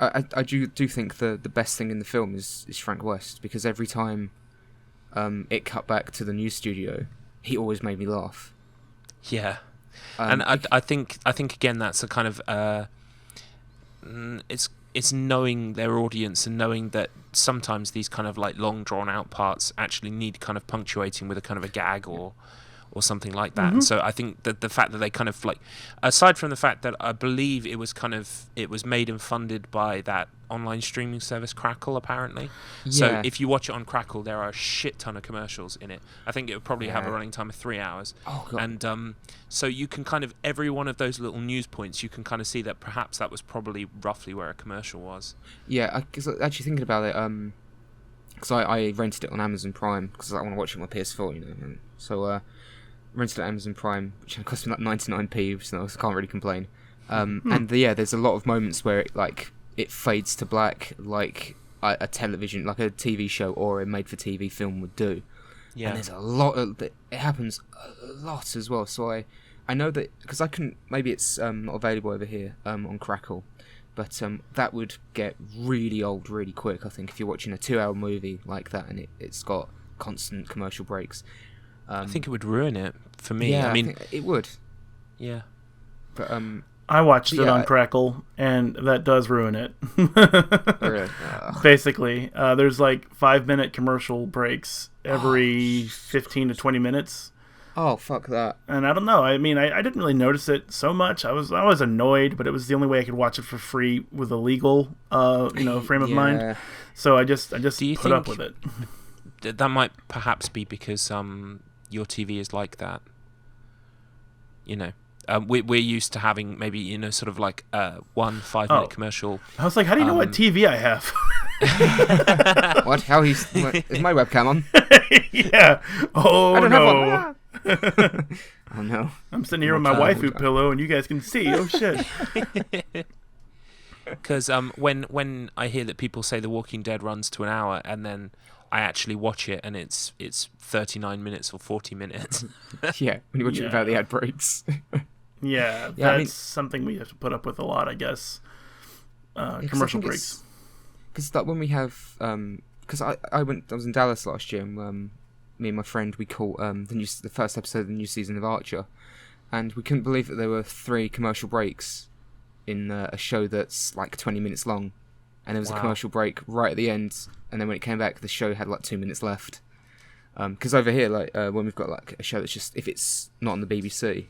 I do think the best thing in the film is Frank West, because every time it cut back to the new studio, he always made me laugh. Yeah, and I think again that's a kind of it's knowing their audience and knowing that sometimes these kind of like long drawn out parts actually need kind of punctuating with a kind of a gag or or something like that. And so I think that the fact that they kind of like, aside from the fact that I believe it was made and funded by that online streaming service Crackle, apparently. So if you watch it on Crackle, there are a shit ton of commercials in it. I think it would probably have a running time of 3 hours. Oh, God. And so you can kind of, every one of those little news points, you can kind of see that perhaps that was probably roughly where a commercial was. Yeah, because actually thinking about it, because I rented it on Amazon Prime because I want to watch it on my PS4, you know. And so rented it on Amazon Prime, which cost me like 99p, so I can't really complain. And there's a lot of moments where it fades to black, like a television, like a TV show or a made-for-TV film would do. Yeah. And there's a lot of it happens a lot as well. So I know that because I couldn't, maybe it's not available over here on Crackle. But that would get really old really quick, I think, if you're watching a 2-hour movie like that and it's got constant commercial breaks. I think it would ruin it for me. Yeah, I mean, I think it would. Yeah. But I watched it on Crackle, and that does ruin it. Really? Basically, there's like 5-minute commercial breaks every 15 to 20 minutes. Oh, fuck that. And I don't know. I mean, I didn't really notice it so much. I was annoyed, but it was the only way I could watch it for free with a legal, frame of mind. So I just put up with it. That might perhaps be because your TV is like that. You know, we're used to having maybe sort of like 1 5-minute commercial. I was like, how do you know what TV I have? What? How is my webcam on? Yeah. Oh, I don't no. have one. Oh no! I'm sitting here with my waifu pillow, and you guys can see. Oh shit! Because when I hear that people say The Walking Dead runs to an hour, and then I actually watch it, and it's 39 minutes or 40 minutes. Yeah, when you watch it without the ad breaks. That's something we have to put up with a lot, I guess. Commercial breaks. Because when we have, because I was in Dallas last year, and me and my friend, we caught the first episode of the new season of Archer, and we couldn't believe that there were 3 commercial breaks in a show that's like 20 minutes long, and there was a commercial break right at the end, and then when it came back, the show had like 2 minutes left. Because over here, like when we've got like a show that's just, if it's not on the BBC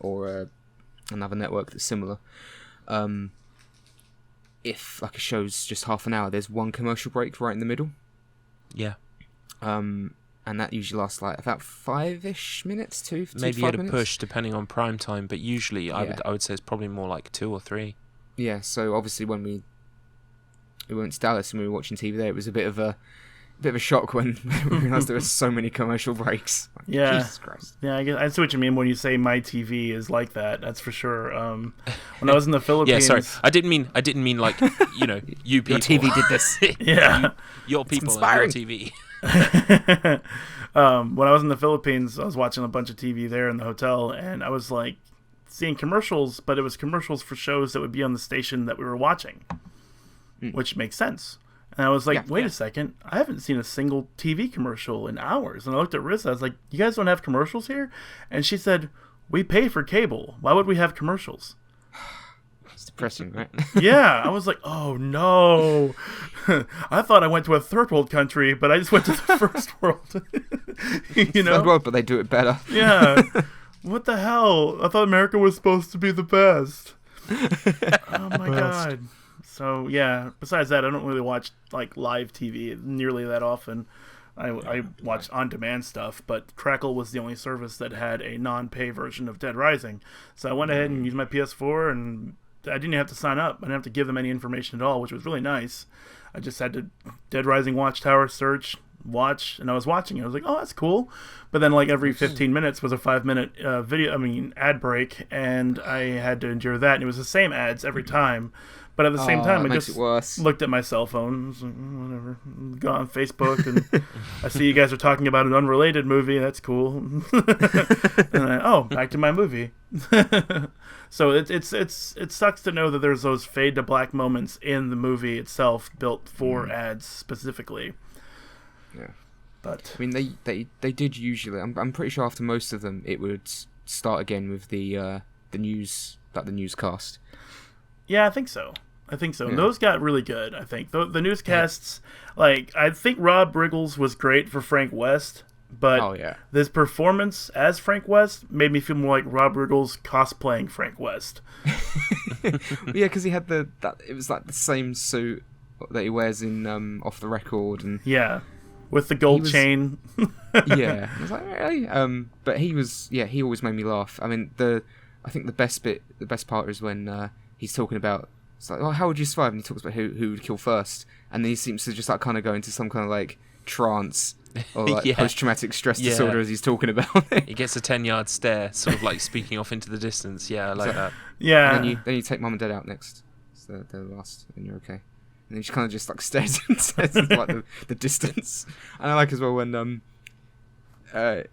or another network that's similar, if like a show's just half an hour, there's 1 commercial break right in the middle. Yeah. And that usually lasts like about 5-ish minutes, 2 to 5 minutes. Maybe at a push, depending on prime time, but usually I would say it's probably more like 2 or 3. Yeah, so obviously when we went to Dallas and we were watching TV there, it was a bit of a shock when we realised there were so many commercial breaks. Like, yeah. Jesus Christ. Yeah, I see what you mean when you say my TV is like that. That's for sure. When I was in the Philippines... Yeah, sorry. I didn't mean like, you people. Your TV did this. Yeah. Your people and your TV. When I was in the Philippines, I was watching a bunch of TV there in the hotel, and I was like seeing commercials, but it was commercials for shows that would be on the station that we were watching, which makes sense. And I was like, wait a second, I haven't seen a single TV commercial in hours. And I looked at Rissa, I was like, you guys don't have commercials here? And she said, we pay for cable. Why would we have commercials? It's depressing, right? Yeah, I was like, oh no. I thought I went to a third world country, but I just went to the first world. Third world, but they do it better. Yeah. What the hell? I thought America was supposed to be the best. Oh my god. So yeah, besides that, I don't really watch like live TV nearly that often. I watch on-demand stuff, but Crackle was the only service that had a non-pay version of Dead Rising. So I went ahead and used my PS4, and I didn't have to sign up. I didn't have to give them any information at all, which was really nice. I just had to Dead Rising Watchtower search, watch, and I was watching it. I was like, oh, that's cool. But then like every 15 minutes was a 5-minute ad break, and I had to endure that. And it was the same ads every time. But at the same time, I just looked at my cell phone. Was like, whatever. Go on Facebook, and I see you guys are talking about an unrelated movie. That's cool. And back to my movie. So it sucks to know that there's those fade to black moments in the movie itself, built for ads specifically. Yeah, but I mean, they did usually. I'm pretty sure after most of them, it would start again with the news, like the newscast. Yeah, I think so. Yeah. And those got really good, I think. The newscasts, I think Rob Riggles was great for Frank West, but Oh, yeah. this performance as Frank West made me feel more like Rob Riggle's cosplaying Frank West. Yeah, because he had it was like the same suit that he wears in Off the Record, and Yeah, with the gold chain. yeah, I was like, really? But he always made me laugh. I mean, I think the best part is when he's talking about, it's like, well, how would you survive? And he talks about who would kill first, and then he seems to just like kind of go into some kind of like trance or like post-traumatic stress disorder as he's talking about it. He gets a 10-yard stare, sort of like speaking off into the distance. Yeah, I like that. Yeah. And then you take Mum and Dad out next. So they're the last, and you're okay. And he just kind of just like stares and says like the distance. And I like as well when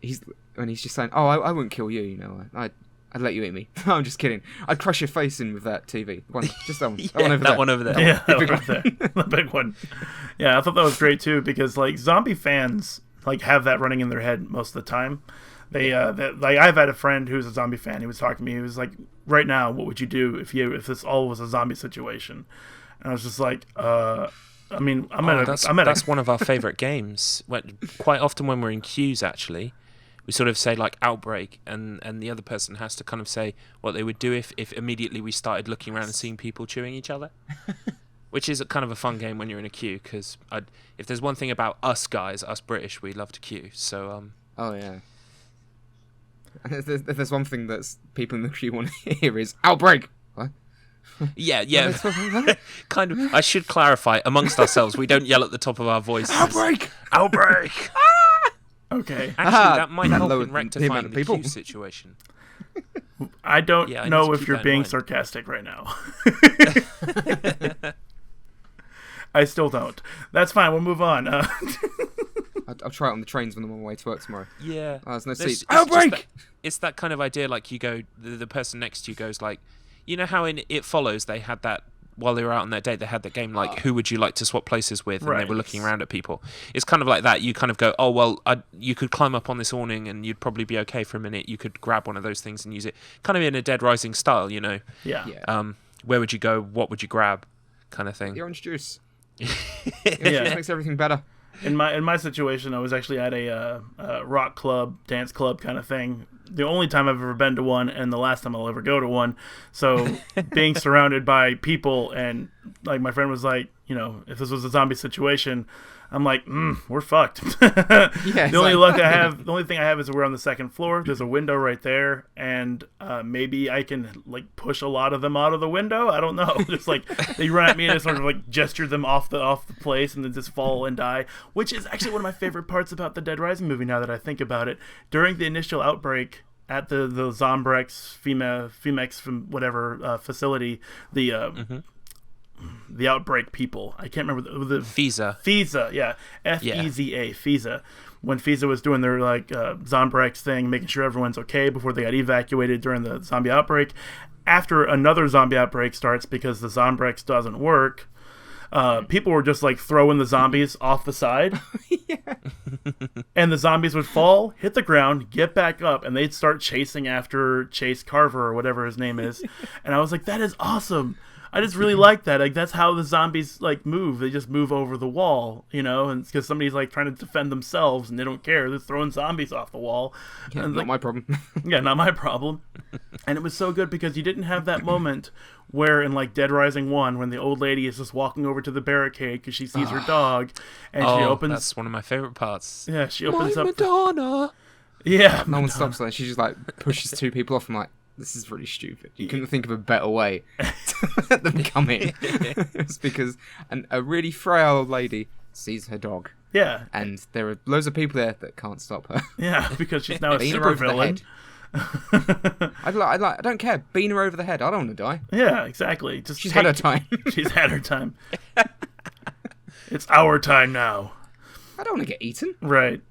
he's just saying, "Oh, I wouldn't kill you. You know, I'd let you eat me." No, I'm just kidding. I'd crush your face in with that TV. Just that one. That one over there. Yeah, that one over there. The big one. Yeah, I thought that was great too, because like zombie fans like have that running in their head most of the time. Like I've had a friend who's a zombie fan. He was talking to me. He was like, "Right now, what would you do if this all was a zombie situation?" And I was just like, I mean, that's one of our favorite games. Quite often when we're in queues, actually, we sort of say like outbreak, and the other person has to kind of say what they would do if immediately we started looking around and seeing people chewing each other. Which is kind of a fun game when you're in a queue, because if there's one thing about us guys, us British, we love to queue. So oh yeah. If there's one thing that people in the queue want to hear is outbreak. What? Yeah. Kind of. I should clarify, amongst ourselves, we don't yell at the top of our voices. Outbreak! Okay. Actually, that might help in the rectifying amount the of queue people. situation. I don't Yeah, I know need to if keep you're that in being mind. sarcastic right now. I still don't. That's fine. We'll move on. I'll try it on the trains when I'm on my way to work tomorrow. Yeah. Oh, there's no There's- seats. it's just Outbreak! It's that kind of idea, like you go, the person next to you goes like, you know how in It Follows they had that, while they were out on their date, they had that game like, who would you like to swap places with? And Right. they were looking around at people. It's kind of like that. You kind of go, oh, well, you could climb up on this awning and you'd probably be okay for a minute. You could grab one of those things and use it. Kind of in a Dead Rising style, you know. Yeah. Where would you go? What would you grab? Kind of thing. The orange juice. The orange juice makes everything better. In my situation, I was actually at a rock club, dance club kind of thing. The only time I've ever been to one, and the last time I'll ever go to one. So being surrounded by people, and like my friend was like, you know, if this was a zombie situation, I'm like, we're fucked. Yeah, The only thing I have is we're on the second floor. There's a window right there, and maybe I can like push a lot of them out of the window. I don't know. Just like they run at me and I sort of like gesture them off the place, and then just fall and die. Which is actually one of my favorite parts about the Dead Rising movie. Now that I think about it, during the initial outbreak at the Zombrex Femex from whatever facility, the outbreak people. I can't remember the FISA, yeah. FEZA, FISA. When FISA was doing their like Zombrex thing, making sure everyone's okay before they got evacuated during the zombie outbreak. After another zombie outbreak starts because the Zombrex doesn't work, people were just like throwing the zombies off the side. And the zombies would fall, hit the ground, get back up, and they'd start chasing after Chase Carver or whatever his name is. And I was like, that is awesome. I just really like that. Like that's how the zombies like move. They just move over the wall, you know, and because somebody's like trying to defend themselves and they don't care. They're throwing zombies off the wall. Yeah, and, not my problem. Yeah, not my problem. And it was so good because you didn't have that moment where in like Dead Rising 1 when the old lady is just walking over to the barricade because she sees her dog and she opens. That's one of my favorite parts. Yeah, she opens up. Madonna. Yeah, No one stops there. She just like pushes two people off. I'm like, this is really stupid. You couldn't think of a better way to let them come in. It's because a really frail old lady sees her dog. Yeah. And there are loads of people there that can't stop her. Yeah, because she's now a Bean her super over the villain. head. I don't care. Bean her over the head. I don't want to die. Yeah, exactly. Just She's had her time. She's had her time. It's our time now. I don't want to get eaten. Right.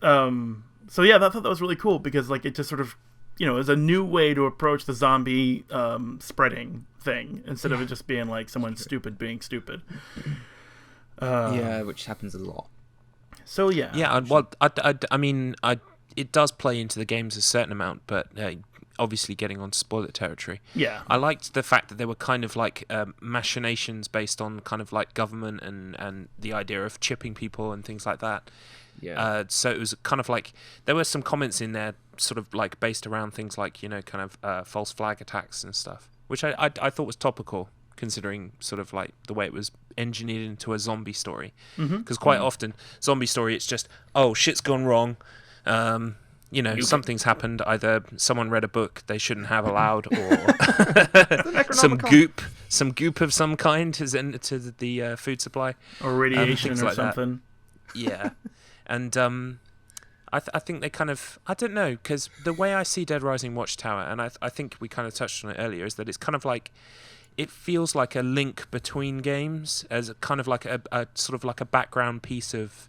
So yeah, I thought that was really cool because like it just sort of, you know, is a new way to approach the zombie spreading thing instead of it just being like someone stupid being stupid. Yeah, which happens a lot. So yeah. Yeah, well, I mean, it does play into the games a certain amount, but obviously getting on spoiler territory. Yeah. I liked the fact that there were kind of like machinations based on kind of like government and the idea of chipping people and things like that. Yeah. So it was kind of like there were some comments in there sort of like based around things like, you know, kind of false flag attacks and stuff, which I thought was topical considering sort of like the way it was engineered into a zombie story. Because quite often zombie story, it's just, oh, shit's gone wrong. You know, something's happened. Either someone read a book they shouldn't have allowed, or some goop of some kind has entered to the food supply, or radiation or like something. That. Yeah, and I think they kind of, I don't know, because the way I see Dead Rising Watchtower, and I think we kind of touched on it earlier, is that it's kind of like, it feels like a link between games, as a kind of like a sort of like a background piece of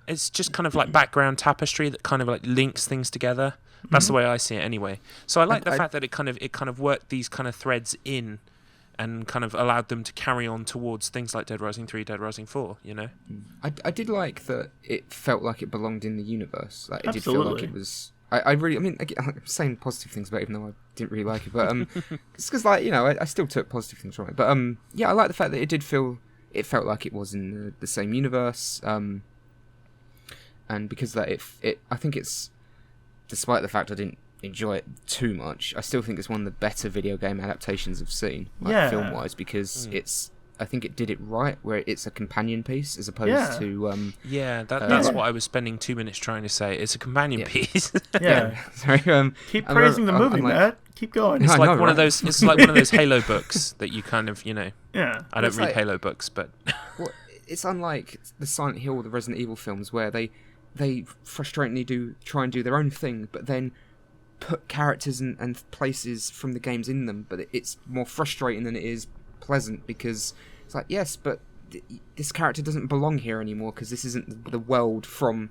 it's just kind of like background tapestry that kind of like links things together. That's the way I see it anyway. So I like the fact that it kind of worked these kind of threads in and kind of allowed them to carry on towards things like Dead Rising 3, Dead Rising 4, you know? I did like that it felt like it belonged in the universe. Like, it Absolutely. did feel like it was... I really... I mean, I'm saying positive things about it, even though I didn't really like it. But it's because, like, you know, I still took positive things from it. But, yeah, I like the fact that it did feel... It felt like it was in the same universe. And because of that, I think it's... Despite the fact I didn't enjoy it too much, I still think it's one of the better video game adaptations I've seen, like, film-wise, because it's... I think it did it right, where it's a companion piece as opposed to... that's what I was spending 2 minutes trying to say. It's a companion piece. Sorry, keep praising the movie, Matt. Keep going. It's like one of those. It's like one of those Halo books that you kind of, you know. Yeah. I don't read Halo books, but well, it's unlike the Silent Hill, the Resident Evil films, where they frustratingly try and do their own thing, but then put characters and places from the games in them. But it's more frustrating than it is pleasant, because it's like, yes, but this character doesn't belong here anymore, because this isn't the world from...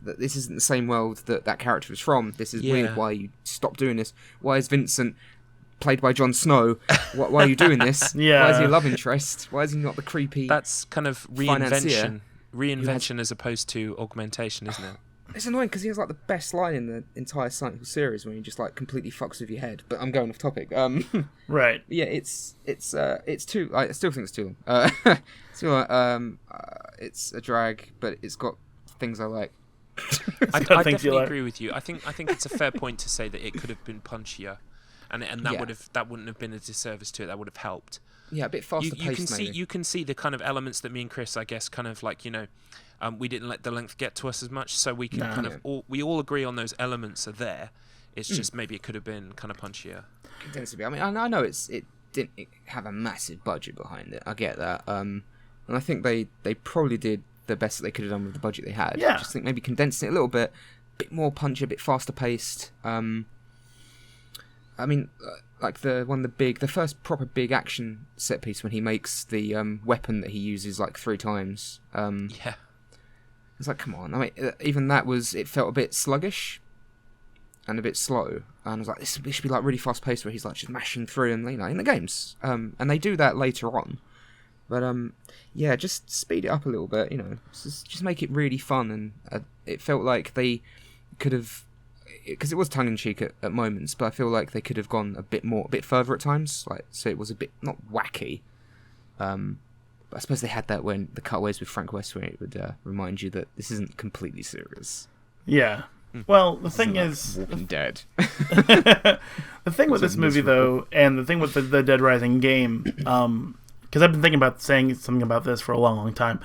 This isn't the same world that character is from. This is weird. Why you stop doing this? Why is Vincent, played by Jon Snow, why are you doing this? Why is he a love interest? Why is he not the creepy... That's kind of reinvention as opposed to augmentation, isn't it? It's annoying because he has like the best line in the entire Silent Hill series, when he just like completely fucks with your head. But I'm going off topic. Right. Yeah, it's too. I still think it's too long. It's a drag, but it's got things I like. I definitely agree with you. I think it's a fair point to say that it could have been punchier, and that wouldn't have been a disservice to it. That would have helped. Yeah, a bit faster paced. You can see the kind of elements that me and Chris, I guess, kind of like, you know, we didn't let the length get to us as much, so we can we all agree on those elements are there. It's just maybe it could have been kind of punchier. Condensed a bit. I mean, I know it didn't have a massive budget behind it. I get that. And I think they probably did the best that they could have done with the budget they had. Yeah. I just think maybe condensing it a little bit more punchy, a bit faster paced. I mean, like the first proper big action set piece when he makes the weapon that he uses like 3 times. It's like, come on. I mean, even that it felt a bit sluggish and a bit slow. And I was like, this should be like really fast paced, where he's like just mashing through and, you know, in the games. And they do that later on. But yeah, just speed it up a little bit, you know. Just make it really fun. And it felt like they could have, because it was tongue in cheek at moments, but I feel like they could have gone a bit further at times. Like, so it was a bit not wacky. But I suppose they had that when the cutaways with Frank West, where it would remind you that this isn't completely serious. Yeah. Well, the thing is, Walking Dead. The thing with this movie, though, and the thing with the Dead Rising game, because I've been thinking about saying something about this for a long, long time.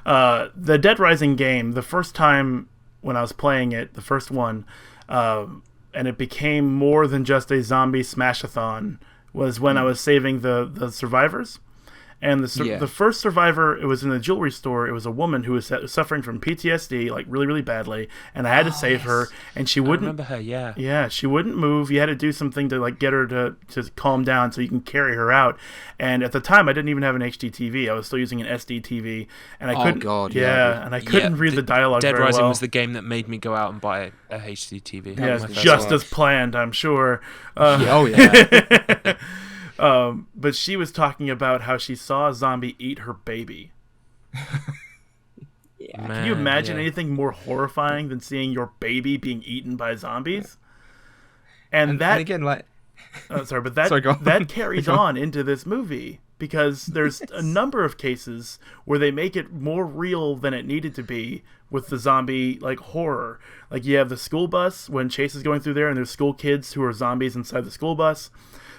The Dead Rising game, the first time when I was playing it, the first one, and it became more than just a zombie smash-a-thon, was when I was saving the survivors. And the first survivor, it was in a jewelry store. It was a woman who was suffering from PTSD, like really, really badly. And I had to save her, and she wouldn't. I remember her, yeah. Yeah, she wouldn't move. You had to do something to like get her to calm down so you can carry her out. And at the time, I didn't even have an HD TV. I was still using an SD TV, and I couldn't. Oh God, and I couldn't read the dialogue Dead very Rising well. was the game that made me go out and buy a HD TV. Yes, just as planned, I'm sure. But she was talking about how she saw a zombie eat her baby. Yeah. Can you imagine yeah. anything more horrifying than seeing your baby being eaten by zombies? And that And again, like, sorry, but that Sorry, go on. that carries Go on. on into this movie because there's a number of cases where they make it more real than it needed to be with the zombie like horror. Like you have the school bus when Chase is going through there, and there's school kids who are zombies inside the school bus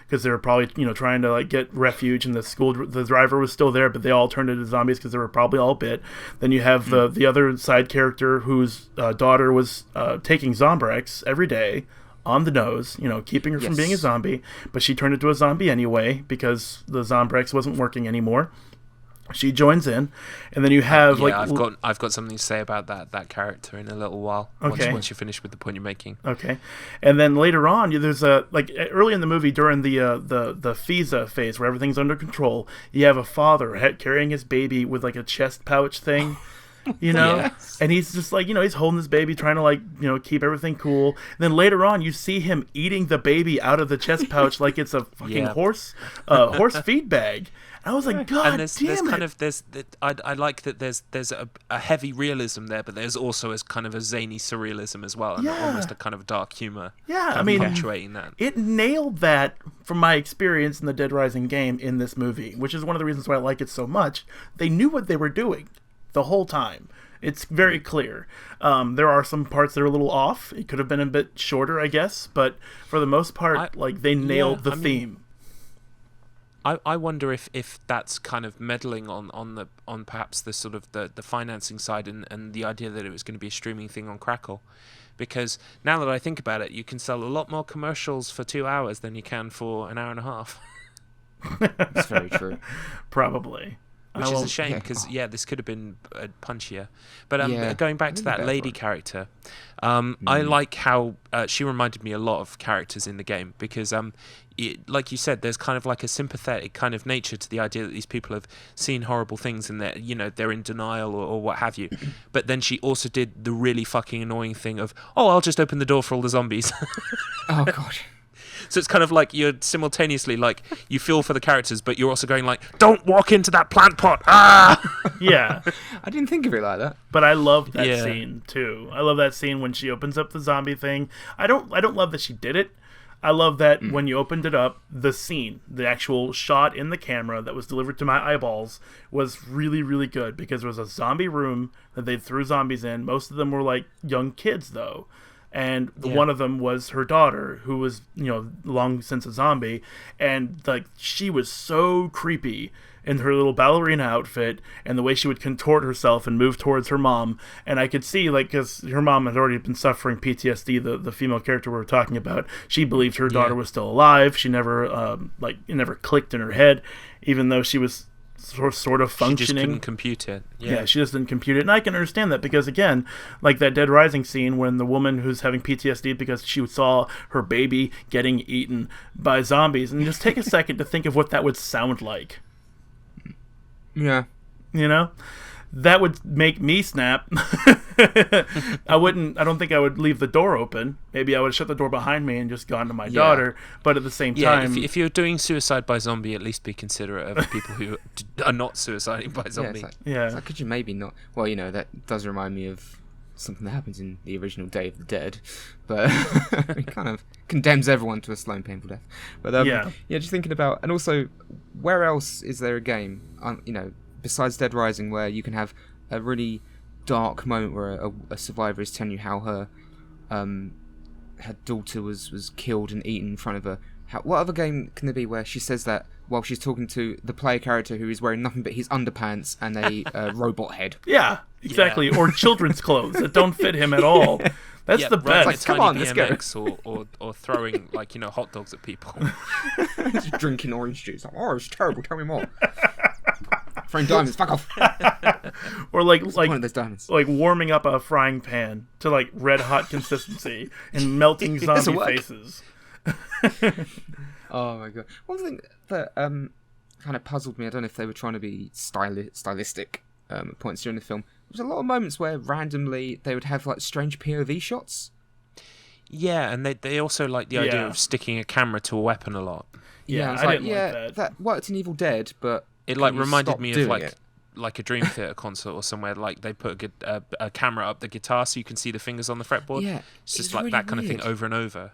because they were probably trying to like get refuge, and the driver was still there, but they all turned into zombies because they were probably all bit. Then you have the other side character whose daughter was taking Zombrex every day on the nose, keeping her from being a zombie, but she turned into a zombie anyway because the Zombrex wasn't working anymore. She joins in, and then you have I've got something to say about that character in a little while. Okay. Once you're finished with the point you're making. Okay, and then later on, there's early in the movie during the FISA phase where everything's under control. You have a father carrying his baby with like a chest pouch thing. Yes. And he's just like, he's holding this baby, trying to like, keep everything cool. And then later on, you see him eating the baby out of the chest pouch like it's a fucking horse feed bag. And I was like, God and there's damn kind it. of I like that there's a heavy realism there, but there's also as kind of a zany surrealism as well, and almost a kind of dark humor. Yeah, kind of punctuating that. It nailed that from my experience in the Dead Rising game in this movie, which is one of the reasons why I like it so much. They knew what they were doing the whole time. It's very clear. There are some parts that are a little off. It could have been a bit shorter, I guess, but for the most part, they nailed the theme. I wonder if that's kind of meddling on perhaps the sort of the financing side and the idea that it was going to be a streaming thing on Crackle, because now that I think about it, you can sell a lot more commercials for 2 hours than you can for an hour and a half. That's very true. Probably. Which is a shame because this could have been punchier. But going back to that lady character, I like how she reminded me a lot of characters in the game because, like you said, there's kind of like a sympathetic kind of nature to the idea that these people have seen horrible things and they're in denial or what have you. But then she also did the really fucking annoying thing of, I'll just open the door for all the zombies. Oh god. So it's kind of like you're simultaneously like you feel for the characters, but you're also going like, "Don't walk into that plant pot!" Ah, yeah. I didn't think of it like that. But I love that scene too. I love that scene when she opens up the zombie thing. I don't love that she did it. I love that when you opened it up, the scene, the actual shot in the camera that was delivered to my eyeballs was really, really good because there was a zombie room that they threw zombies in. Most of them were like young kids though. And one of them was her daughter, who was, long since a zombie. And, she was so creepy in her little ballerina outfit and the way she would contort herself and move towards her mom. And I could see, because her mom had already been suffering PTSD, the female character we were talking about. She believed her daughter was still alive. She never, it never clicked in her head, even though she was sort of functioning. She just couldn't compute it. Yeah, she just didn't compute it. And I can understand that because, again, like that Dead Rising scene when the woman who's having PTSD because she saw her baby getting eaten by zombies. And just take a second to think of what that would sound like. Yeah. That would make me snap. I don't think I would leave the door open. Maybe I would shut the door behind me and just gone to my daughter. But at the same time... if you're doing suicide by zombie, at least be considerate of people who are not suiciding by zombie. It's like, could you maybe not... Well, that does remind me of something that happens in the original Day of the Dead. But it kind of condemns everyone to a slow and painful death. But just thinking about... And also, where else is there a game, besides Dead Rising, where you can have a really dark moment where a survivor is telling you how her daughter was killed and eaten in front of her. What other game can there be where she says that while she's talking to the player character who is wearing nothing but his underpants and a robot head? Yeah, exactly. Yeah. Or children's clothes that don't fit him at all. That's the best. Like, come on, let's go. Or throwing hot dogs at people. Just drinking orange juice. It's terrible. Tell me more. Throwing diamonds, fuck off. Or like diamonds? Like warming up a frying pan to like red hot consistency and melting zombie faces. Oh my god! One thing that kind of puzzled me, I don't know if they were trying to be stylistic at points during the film. There was a lot of moments where randomly they would have like strange POV shots. Yeah, and they also like the idea of sticking a camera to a weapon a lot. Yeah, I didn't like that. That worked in Evil Dead, but it reminded me of like a Dream Theater concert or somewhere, like they put a camera up the guitar so you can see the fingers on the fretboard. Yeah, it's just it's like really that kind of weird. thing over and over.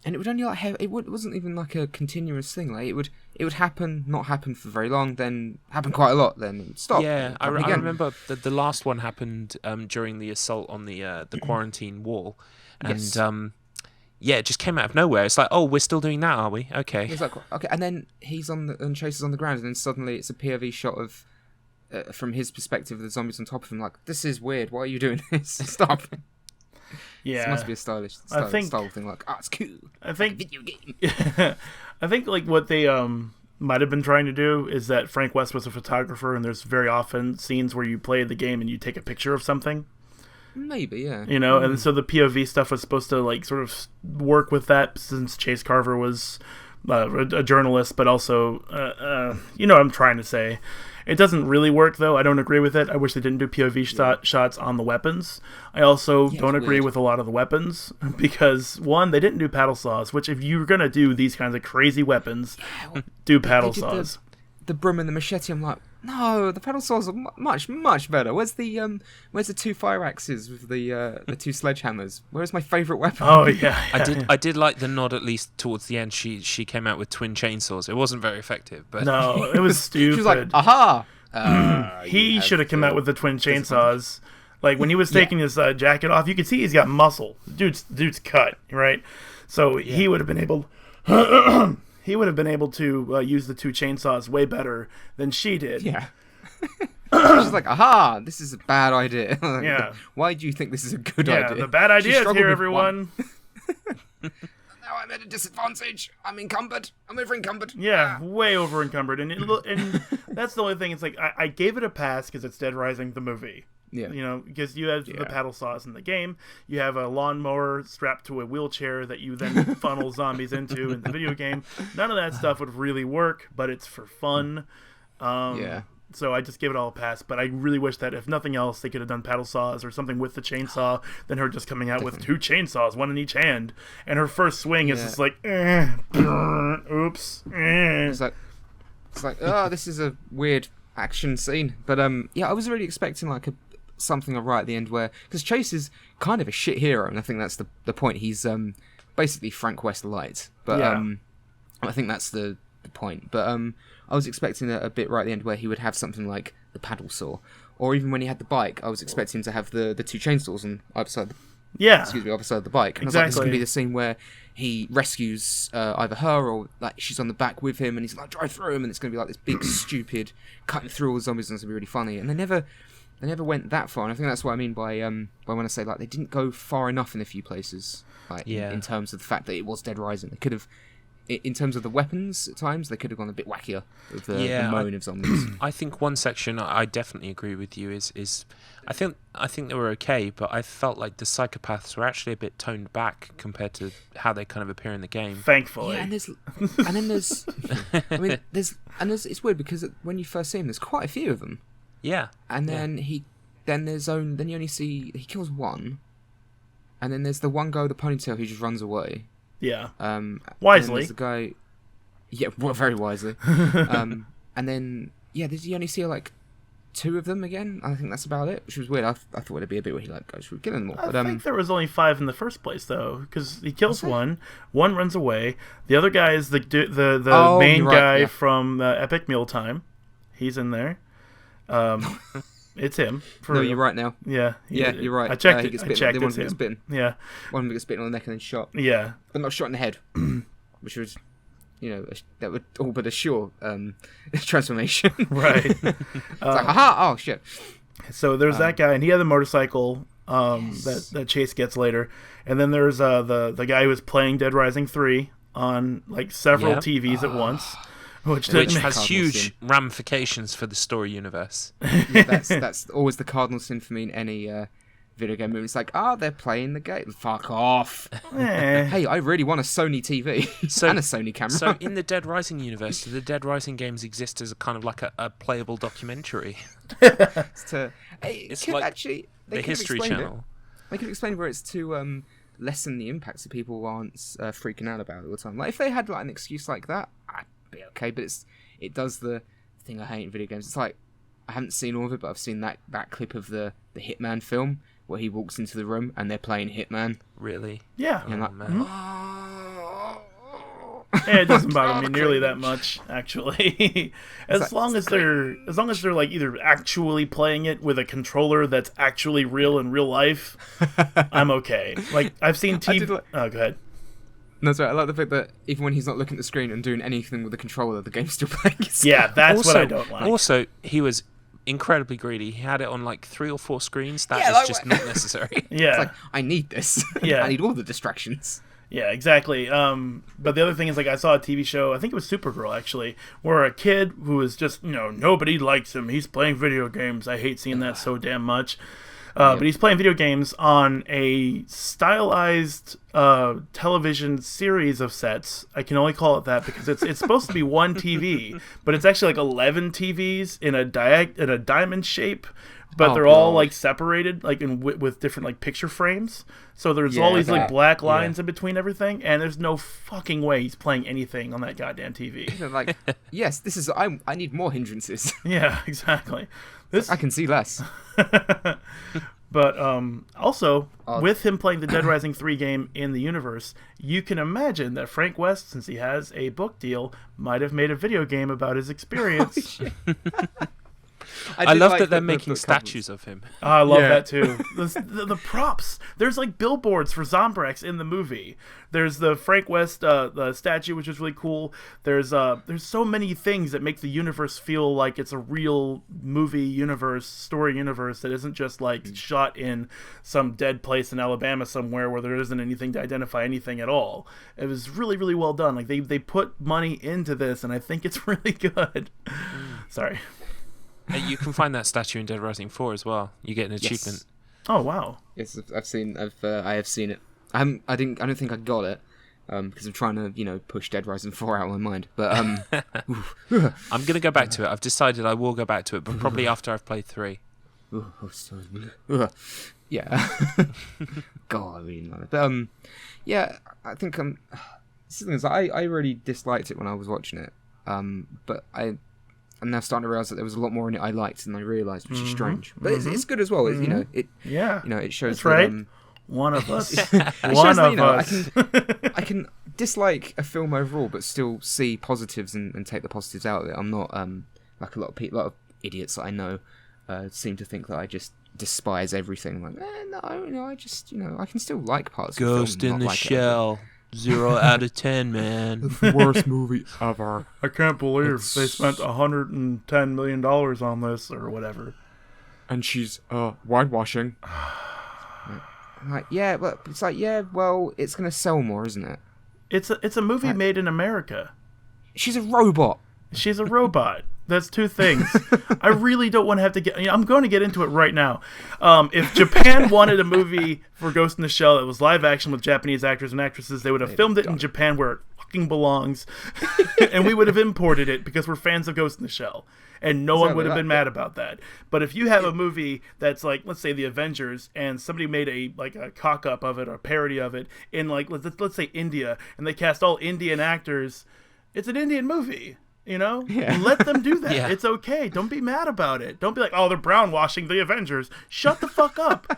And it would only like it wasn't even like a continuous thing. Like it would happen, not happen for very long, then happen quite a lot, then stop. Yeah, I happen again. remember the last one happened during the assault on the quarantine wall, and Yes. yeah, it just came out of nowhere. It's like, oh, we're still doing that, are we? Okay. He's like, okay, and then and Chase is on the ground, and then suddenly it's a POV shot of from his perspective, the zombies on top of him. Like, this is weird. Why are you doing this? Stop. Yeah, It must be a style thing. Like, it's cool. I think Video game. I think like what they might have been trying to do is that Frank West was a photographer, and there's very often scenes where you play the game and you take a picture of something. Maybe, yeah. You know, and so the POV stuff was supposed to like sort of work with that, since Chase Carver was a journalist, but also you know what I'm trying to say. It doesn't really work, though. I don't agree with it. I wish they didn't do POV shots on the weapons. I also don't agree with a lot of the weapons because, one, they didn't do paddle saws, which if you're going to do these kinds of crazy weapons, do paddle saws. The broom and the machete, I'm like, no, the paddle saws are much, much better. Where's the two fire axes with the two sledgehammers? Where's my favourite weapon? Oh, yeah. I did like the nod, at least towards the end. She came out with twin chainsaws. It wasn't very effective, but No, it was stupid. She was like, aha! He should have come out with the twin chainsaws. Like, when he was taking his jacket off, you could see he's got muscle. Dude's cut, right? So he would have been able... He would have been able to use the two chainsaws way better than she did. Yeah. She's like, aha, this is a bad idea. Yeah. Why do you think this is a good Yeah, idea? the bad idea is struggled here, with everyone. Now I'm at a disadvantage. I'm encumbered. I'm over encumbered. Yeah, way over encumbered. And that's the only thing. It's like, I gave it a pass because it's Dead Rising, the movie. Yeah. You know, because you have the paddle saws in the game. You have a lawnmower strapped to a wheelchair that you then funnel zombies into in the video game. None of that stuff would really work, but it's for fun. Yeah. So I just gave it all a pass. But I really wish that, if nothing else, they could have done paddle saws or something with the chainsaw than her just coming out with two chainsaws, one in each hand. And her first swing is just like, oops. It's like, oh, this is a weird action scene. But yeah, I was really expecting like something right at the end where, because Chase is kind of a shit hero, and I think that's the point. He's basically Frank West light, but I think that's the point. But I was expecting a bit right at the end where he would have something like the paddle saw, or even when he had the bike, I was expecting him to have the two chainsaws on either side. Either side of the bike. And I was like, this is going to be the scene where he rescues either her or like she's on the back with him, and he's like, drive through him, and it's going to be like this big stupid cutting through all the zombies, and it's going to be really funny. And they never went that far, and I think that's what I mean by when I say like they didn't go far enough in a few places, like in terms of the fact that it was Dead Rising. They could have, in terms of the weapons at times, they could have gone a bit wackier with the moan of zombies. I think one section I definitely agree with you is I think they were okay, but I felt like the psychopaths were actually a bit toned back compared to how they kind of appear in the game. Thankfully. Yeah, it's weird because when you first see him, there's quite a few of them. Yeah. And then then you only see he kills one, and then there's the one guy with the ponytail who just runs away. Yeah. Wisely. There's the guy. Yeah, well, very wisely. And then you only see like two of them again. I think that's about it, which was weird. I thought it'd be a bit where he like goes through killing them all. I think there was only 5 in the first place though, because he kills one runs away. The other guy is the main guy from Epic Mealtime. He's in there. It's him. No, you're right now. Yeah. You're right. I checked it. I checked. One of them gets bitten. Yeah. One of them gets bitten on the neck and then shot. Yeah. But not shot in the head, which was, that would all but assure transformation. Right. It's like, haha! Oh shit. So there's that guy, and he had the motorcycle that Chase gets later, and then there's the guy who was playing Dead Rising 3 on like several TVs at once. Which has huge ramifications for the story universe. Yeah, that's always the cardinal sin for me in any video game movie. It's like, they're playing the game. Fuck off. Hey, I really want a Sony TV and a Sony camera. So in the Dead Rising universe, do the Dead Rising games exist as a kind of like a playable documentary? It's like actually, the History Channel. They could explain where it's to lessen the impact so people aren't freaking out about it all the time. Like if they had like an excuse like that, I'd be okay. But it does the thing I hate in video games. It's like, I haven't seen all of it, but I've seen that clip of the Hitman film where he walks into the room and they're playing Hitman. Really? Yeah. And Oh, man. Yeah, it doesn't bother me nearly that much, actually. as long as they're like either actually playing it with a controller that's actually real in real life, I'm okay. Like I've seen TV. Oh, go ahead. No, sorry. I like the fact that even when he's not looking at the screen and doing anything with the controller, the game's still playing. Yeah, that's what I don't like. Also, he was incredibly greedy. He had it on like 3 or 4 screens. That is just not necessary. Yeah, it's like I need this. Yeah, I need all the distractions. Yeah, exactly. But the other thing is, like, I saw a TV show, I think it was Supergirl, actually, where a kid who is just, nobody likes him. He's playing video games. I hate seeing that so damn much. But he's playing video games on a stylized television series of sets. I can only call it that because it's supposed to be one TV, but it's actually like 11 TVs in a diamond shape. But they're all like separated, like with different like picture frames. So there's all these like black lines in between everything, and there's no fucking way he's playing anything on that goddamn TV. Like, yes, this is. I need more hindrances. Yeah, exactly. I can see less. But also, with him playing the Dead Rising 3 game in the universe, you can imagine that Frank West, since he has a book deal, might have made a video game about his experience. I love that they're making statues of him. I love that too. The props. There's like billboards for Zombrex in the movie. There's the Frank West the statue, which is really cool. There's so many things that make the universe feel like it's a real movie universe, story universe that isn't just like shot in some dead place in Alabama somewhere where there isn't anything to identify anything at all. It was really, really well done. Like they put money into this, and I think it's really good. Sorry. You can find that statue in Dead Rising 4 as well. You get an achievement. Oh wow! Yes, I have seen it. I don't think I got it because I'm trying to push Dead Rising 4 out of my mind. But I'm gonna go back to it. I've decided I will go back to it, but probably after I've played 3. Yeah. God, I really like it. But yeah, I think the thing is, I really disliked it when I was watching it. But I'm now starting to realize that there was a lot more in it I liked than I realized, which is strange. But it's good as well. It shows that's that, right. One of us. I can dislike a film overall, but still see positives and take the positives out of it. I'm not like a lot of idiots that I know seem to think that I just despise everything. Like, no, I just I can still like parts. Ghost of the film, in the like Shell. 0 out of 10, man. Worst movie ever. I can't believe they spent $110 million on this or whatever. And she's whitewashing. Like, but it's like, well, it's gonna sell more, isn't it? It's a movie made in America. She's a robot. She's a robot. That's two things. I really don't want to have to get... I'm going to get into it right now. If Japan wanted a movie for Ghost in the Shell that was live action with Japanese actors and actresses, they would have filmed it in Japan where it fucking belongs. And we would have imported it because we're fans of Ghost in the Shell. And no one would have been mad about that. But if you have a movie that's like, let's say The Avengers, and somebody made a cock-up of it or a parody of it in like, let's say India, and they cast all Indian actors, it's an Indian movie. Let them do that. Yeah. It's okay. Don't be mad about it. Don't be like, oh, they're brown washing the Avengers. Shut the fuck up.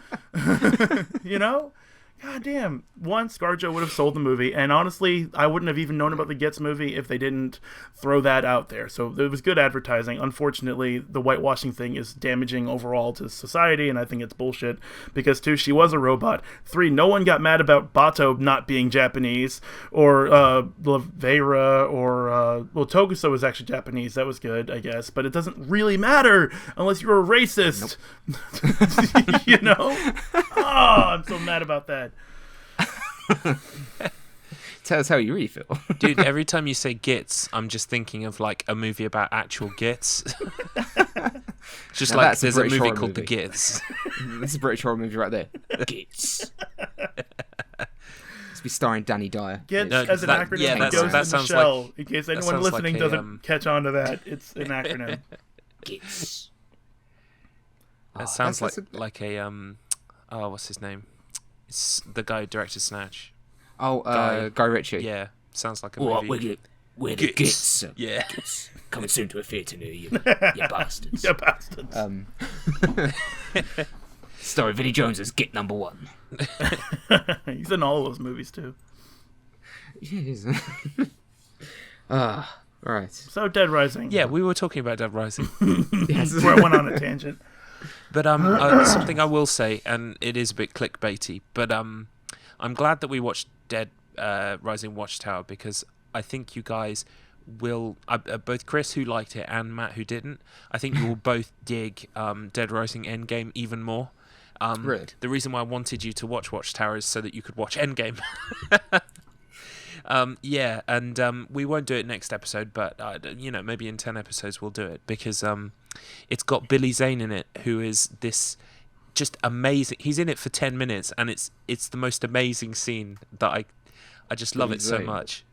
God damn. One, ScarJo would have sold the movie, and honestly, I wouldn't have even known about the Gets movie if they didn't throw that out there. So it was good advertising. Unfortunately, the whitewashing thing is damaging overall to society, and I think it's bullshit. Because 2, she was a robot. 3, no one got mad about Bato not being Japanese, or Vera, or Togusa was actually Japanese. That was good, I guess. But it doesn't really matter unless you're a racist. Nope. Oh, I'm so mad about that. Tell us how you really feel. Dude, every time you say Gits, I'm just thinking of like a movie about actual Gits. Just now like there's a movie called The Gits. This is a British horror movie right there. Gits. It's be starring Danny Dyer. Gits as an acronym goes in the shell. Like, in case anyone listening doesn't catch on to that, it's an acronym. Gits. That sounds like a what's his name? It's the guy who directed Snatch. Oh, Guy Ritchie. Yeah, sounds like a movie. Where the Gits? Yeah. Coming soon to a theatre near you, you bastards. You bastards. Starring Vinnie Jones as Git number 1. He's in all of those movies too. Yeah, he is. Right. So Dead Rising. Yeah, we were talking about Dead Rising. Yes. Where I went on a tangent. But something I will say, and it is a bit clickbaity, but I'm glad that we watched Dead Rising Watchtower, because I think you guys will, both Chris who liked it and Matt who didn't, I think you will both dig Dead Rising Endgame even more. Really? The reason why I wanted you to watch Watchtower is so that you could watch Endgame. Yeah, and we won't do it next episode, but maybe in 10 episodes we'll do it, because it's got Billy Zane in it, who is this just amazing. He's in it for 10 minutes, and it's the most amazing scene that I just love it so much.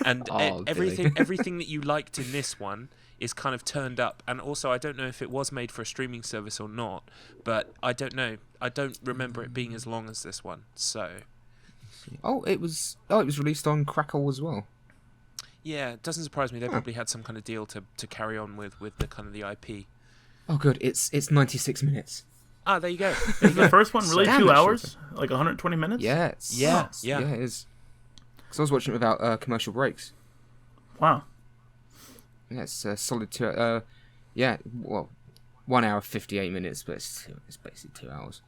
And everything that you liked in this one is kind of turned up. And also, I don't know if it was made for a streaming service or not, but I don't know. I don't remember it being as long as this one. So, it was released on Crackle as well. Yeah, it doesn't surprise me. They probably had some kind of deal to carry on with the kind of the IP. Oh, good. It's 96 minutes. Ah, there you go. Is the first one really Damn 2 it, hours? Like 120 minutes? Yeah. Yeah, Yeah, it is. Because I was watching it without commercial breaks. Wow. Yeah, it's a solid 2. 1 hour 58 minutes, but it's basically 2 hours.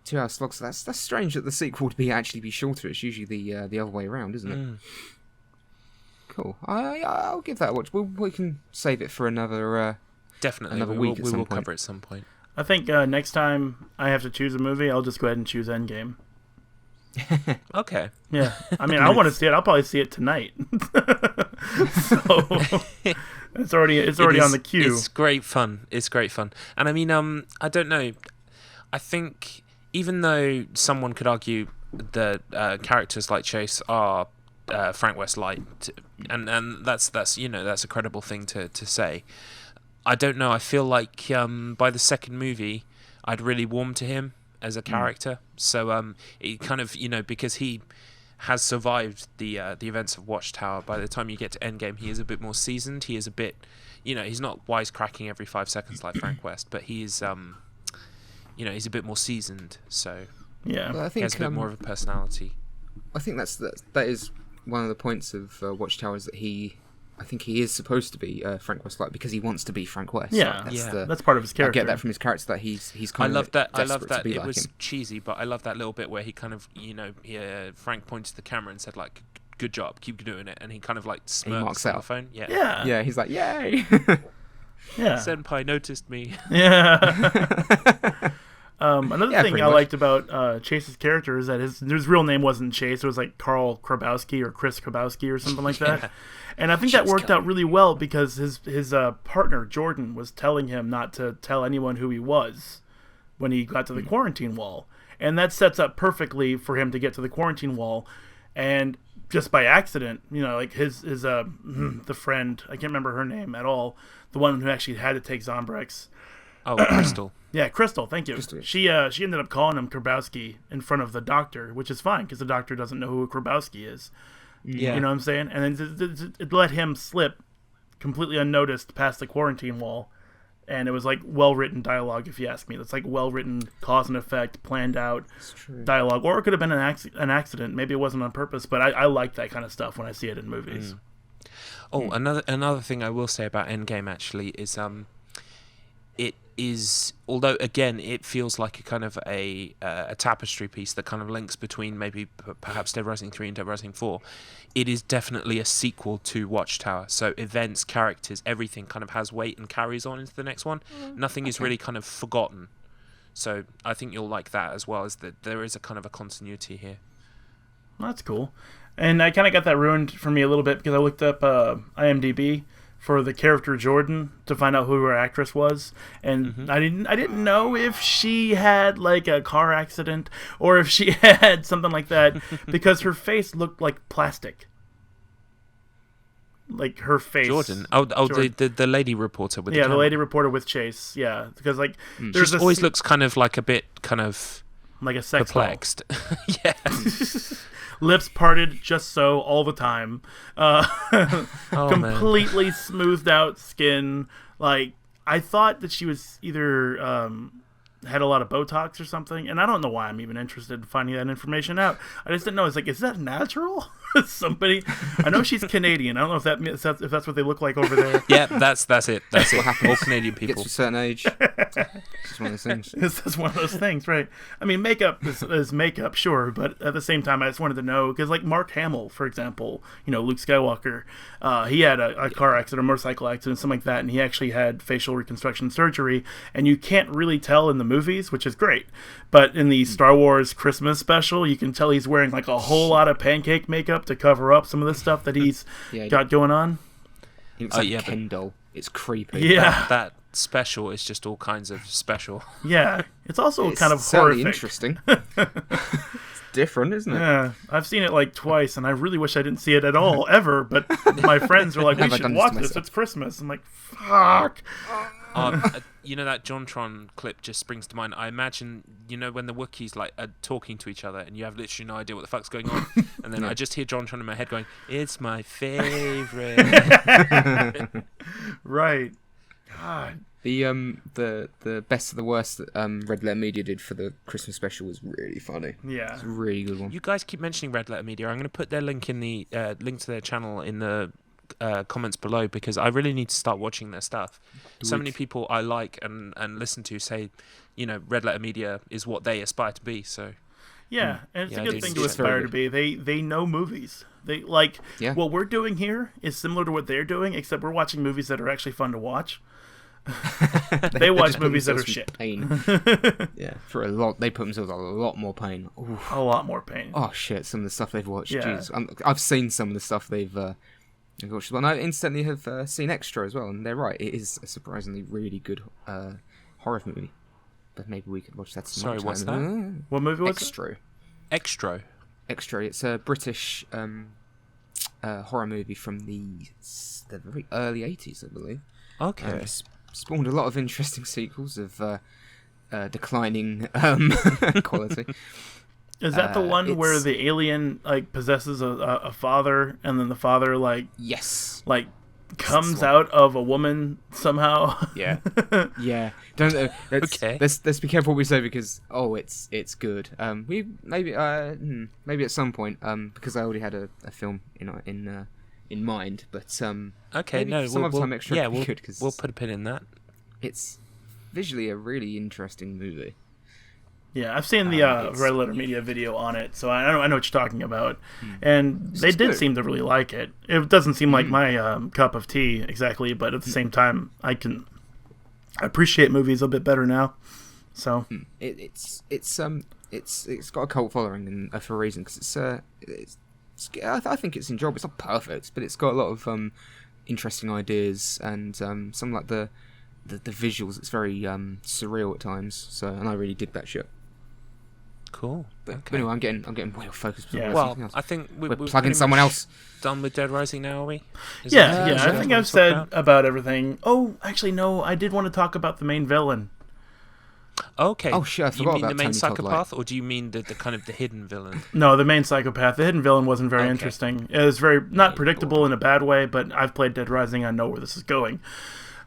2 hour slogs. So that's strange that the sequel would actually be shorter. It's usually the other way around, isn't it? Cool. I'll give that a watch. We can save it for another. Definitely, another we week at will some point. cover it at some point. I think next time I have to choose a movie, I'll just go ahead and choose Endgame. Okay. Yeah. I mean, I want to see it. I'll probably see it tonight. So it's already on the queue. It's great fun. And I mean, I don't know. I think even though someone could argue the characters like Chase are Frank West light, and that's a credible thing to say. I don't know. I feel like by the second movie, I'd really warmed to him as a character. So it kind of, because he has survived the events of Watchtower, by the time you get to Endgame, he is a bit more seasoned. He is a bit, he's not wisecracking every 5 seconds like Frank West, but he's, he's a bit more seasoned. So yeah, Well, I think, he has a bit more of a personality. I think that is one of the points of Watchtower, is that I think he is supposed to be Frank West like, because he wants to be Frank West. Yeah, That's part of his character. I get that from his character, that he's kind of. I love that. It like was him. cheesy, but I love that little bit where he kind of, Frank pointed to the camera and said like, "Good job, keep doing it," and he kind of like smirks marks on the out. phone. Yeah. Yeah. Yeah, he's like, yay. Yeah. Senpai noticed me. Yeah. Another thing pretty I much. liked about Chase's character is that his real name wasn't Chase. It was like Carl Krabowski or Chris Krabowski or something like that. And I think that worked out really well, because his partner, Jordan, was telling him not to tell anyone who he was when he got to the quarantine wall. And that sets up perfectly for him to get to the quarantine wall. And just by accident, like his the friend, I can't remember her name at all, the one who actually had to take Zombrex. Oh, Crystal. Yeah, Crystal, thank you. Crystal. She ended up calling him Krabowski in front of the doctor, which is fine, because the doctor doesn't know who a Krabowski is. Yeah. You know what I'm saying? And then it let him slip completely unnoticed past the quarantine wall. And it was like well-written dialogue, if you ask me. It's like well-written cause and effect, planned out dialogue. Or it could have been an accident. Maybe it wasn't on purpose, but I like that kind of stuff when I see it in movies. Oh, another thing I will say about Endgame actually is it is, although again it feels like a kind of a tapestry piece that kind of links between maybe perhaps Dead Rising 3 and Dead Rising 4, it is definitely a sequel to Watchtower. So events, characters, everything kind of has weight and carries on into the next one. Nothing is really kind of forgotten. So I think you'll like that, as well as that there is a kind of a continuity here. That's cool. And I kind of got that ruined for me a little bit, because I looked up IMDb for the character Jordan to find out who her actress was, and I didn't know if she had like a car accident or if she had something like that, because her face looked like plastic. Like her face. Jordan. Jordan. The lady reporter with the the camera. lady reporter with Chase. Yeah, because like there's She always looks kind of like a bit kind of like a sex doll. perplexed. Yeah. lips parted just so all the time, completely smoothed out skin. Like, I thought that she was either had a lot of Botox or something, and I don't know why I'm even interested in finding that information out. I just didn't know. It's like, is that natural? Somebody, I know she's Canadian. I don't know if that's what they look like over there. Yeah, that's it. That's what happens. All Canadian people. Gets to a certain age. It's just one of those things. It's one of those things, right? I mean, makeup is makeup, sure, but at the same time, I just wanted to know, because like Mark Hamill, for example, Luke Skywalker, he had a car accident, a motorcycle accident, something like that, and he actually had facial reconstruction surgery, and you can't really tell in the movies, which is great, but in the Star Wars Christmas special, you can tell he's wearing like a whole lot of pancake makeup to cover up some of the stuff that he's got going on. He looks like a Ken doll. It's creepy. Yeah. That special is just all kinds of special. Yeah. It's also kind of horrific. horrific. Interesting. It's different, isn't it? Yeah. I've seen it like twice, and I really wish I didn't see it at all, ever, but my friends are like, we should watch this. It's Christmas. I'm like, fuck. That JonTron clip just springs to mind. I imagine, when the Wookiees are talking to each other and you have literally no idea what the fuck's going on, and then I just hear JonTron in my head going, "It's my favorite." Right. God. The best of the worst that Red Letter Media did for the Christmas special was really funny. Yeah, it's a really good one. You guys keep mentioning Red Letter Media. I'm going to put their link in the link to their channel in the comments below, because I really need to start watching their stuff. So many people I like and listen to say, Red Letter Media is what they aspire to be. So yeah, and it's a good thing to aspire to be. They know movies. They what we're doing here is similar to what they're doing, except we're watching movies that are actually fun to watch. They watch movies that are shit. Pain. Yeah, for a lot. They put themselves a lot more pain. Oof. A lot more pain. Oh shit! Some of the stuff they've watched. Yeah. Jeez. I've seen some of the stuff they've watched. Well, I instantly have seen Extra as well, and they're right. It is a surprisingly really good horror movie. But maybe we could watch that. Sorry, what's that? What movie was it? Extra. It's a British horror movie from the very early 80s, I believe. Okay. Spawned a lot of interesting sequels of declining quality. Is that the one where the alien possesses a father, and then the father yes, comes out of a woman somehow? Yeah, yeah. Okay. Let's be careful what we say, because it's good. We maybe at some point because I already had a film in mind, but okay, no, some other time Extra we'll good, cause we'll put a pin in that. It's visually a really interesting movie. Yeah, I've seen the Red Letter Media video on it, so I know what you're talking about. And they did seem to really like it. It doesn't seem like my cup of tea exactly, but at the same time, I can appreciate movies a bit better now. So it's got a cult following, and for a reason, because I think it's enjoyable. It's not perfect, but it's got a lot of interesting ideas, and some the visuals. It's very surreal at times. So, and I really dig that shit. Cool. But anyway, I'm getting way off focus. Yeah. Well, I think we're plugging someone else. Done with Dead Rising now, are we? I think I've said about everything. Oh, actually, no. I did want to talk about the main villain. Okay. Oh shit! I forgot about you mean the main Tony psychopath, or do you mean the kind of the hidden villain? No, the main psychopath. The hidden villain wasn't very interesting. It was very not predictable in a bad way, but I've played Dead Rising. I know where this is going.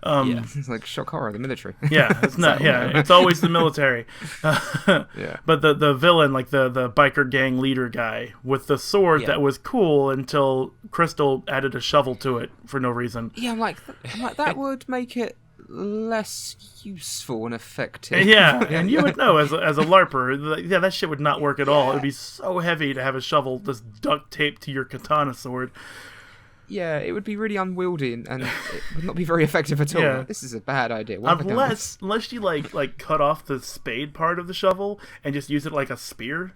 It's like shock horror, the military. Yeah, it's not. It's always the military. Yeah. But the villain, the biker gang leader guy with the sword that was cool until Crystal added a shovel to it for no reason. Yeah, I'm like that would make it less useful and effective. Yeah, and you would know as a LARPer, that shit would not work at all. It would be so heavy to have a shovel just duct taped to your katana sword. Yeah, it would be really unwieldy and it would not be very effective at all. Yeah. This is a bad idea. Unless you like cut off the spade part of the shovel and just use it like a spear.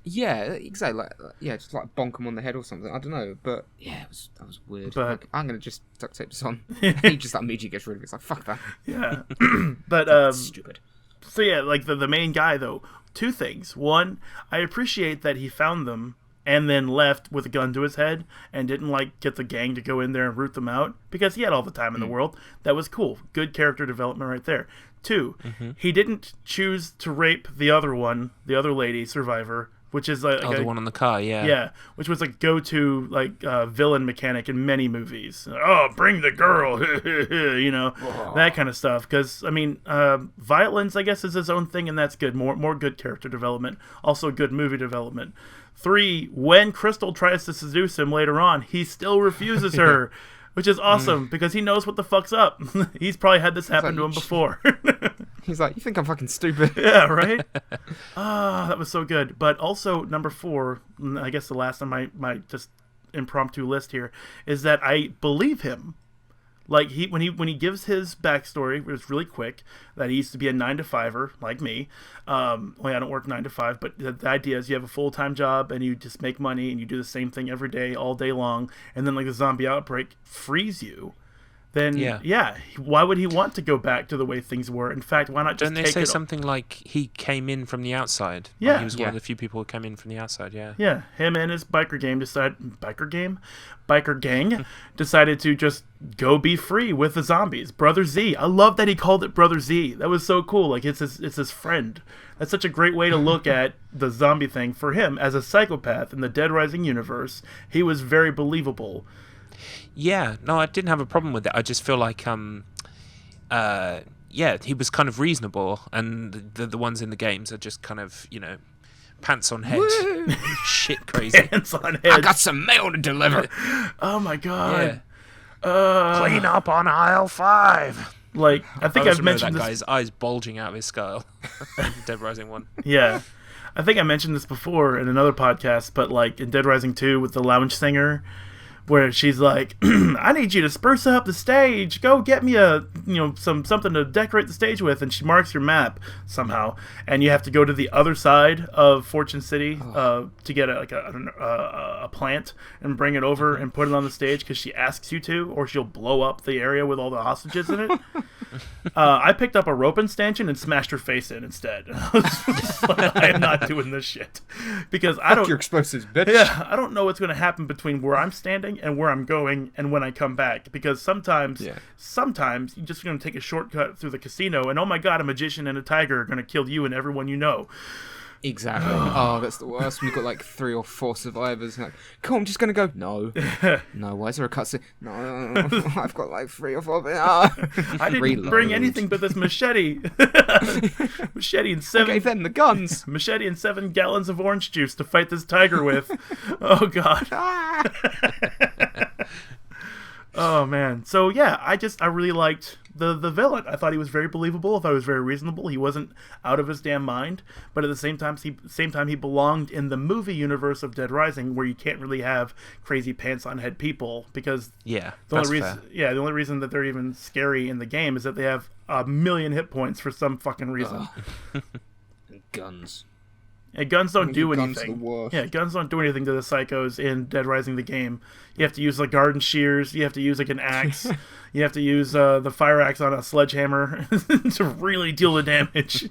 Yeah, exactly. Just bonk him on the head or something. I don't know, but yeah, that was weird. But I'm gonna just duct tape this on. He just immediately gets rid of it. It's like fuck that. Yeah, but that's stupid. So yeah, the main guy though. Two things. One, I appreciate that he found them and then left with a gun to his head and didn't get the gang to go in there and root them out, because he had all the time in the world. That was cool. Good character development right there. Two, he didn't choose to rape the other lady survivor which is like the one on the car, yeah. Yeah, which was a go-to like villain mechanic in many movies. Oh, bring the girl, you know, that kind of stuff. Because I mean, violence, I guess, is his own thing, and that's good. More good character development, also good movie development. 3, when Crystal tries to seduce him later on, he still refuses her, which is awesome because he knows what the fuck's up. He's probably had this happen to him before. He's like, you think I'm fucking stupid? Yeah, right? That was so good. But also, number 4, I guess the last on my just impromptu list here, is that I believe him. Like, when he gives his backstory, it's really quick, that he used to be a 9-to-5er, like me. Well, I don't work 9 to 5, but the idea is you have a full-time job, and you just make money, and you do the same thing every day, all day long, and then, like, the zombie outbreak frees you. Then, yeah, why would he want to go back to the way things were? In fact, why not just Don't they say something like he came in from the outside? Yeah. Like he was one of the few people who came in from the outside, yeah. Yeah, him and his biker gang decided to just go be free with the zombies. Brother Z. I love that he called it Brother Z. That was so cool. Like, it's his friend. That's such a great way to look at the zombie thing. For him, as a psychopath in the Dead Rising universe, he was very believable. Yeah, no, I didn't have a problem with it. I just feel like, he was kind of reasonable, and the ones in the games are just kind of, you know, pants on head, shit crazy. Pants on head. I got some mail to deliver. Oh my god. Yeah. Clean up on aisle 5. Like, I think I've mentioned that this. guy's eyes bulging out of his skull. Dead Rising 1. Yeah. I think I mentioned this before in another podcast, but like in Dead Rising 2 with the lounge singer, where she's like, I need you to spruce up the stage. Go get me something to decorate the stage with. And she marks your map somehow. And you have to go to the other side of Fortune City to get a plant and bring it over and put it on the stage because she asks you to, or she'll blow up the area with all the hostages in it. I picked up a rope stanchion and smashed her face in instead. I was just like, I am not doing this shit. Because I don't... your explosives, bitch. Yeah, I don't know what's going to happen between where I'm standing and where I'm going and when I come back, because sometimes you're just going to take a shortcut through the casino and, oh my god, a magician and a tiger are going to kill you and everyone you know. Exactly. Oh, that's the worst. We've got like 3 or 4 survivors. Like, cool, I'm just going to go. No. No, why is there a cutscene? No, I've got like 3 or 4. I didn't bring anything but this machete. Machete and 7... I gave them the guns. Machete and 7 gallons of orange juice to fight this tiger with. Oh, God. Oh, man. So, yeah, I really liked the villain. I thought he was very believable. I thought he was very reasonable. He wasn't out of his damn mind. But at the same time, he belonged in the movie universe of Dead Rising, where you can't really have crazy pants-on-head people, because the only reason that they're even scary in the game is that they have 1,000,000 hit points for some fucking reason. Guns. Yeah, guns don't do anything. Guns Guns don't do anything to the psychos in Dead Rising the game. You have to use like garden shears. You have to use like an axe. You have to use the fire axe on a sledgehammer to really deal the damage.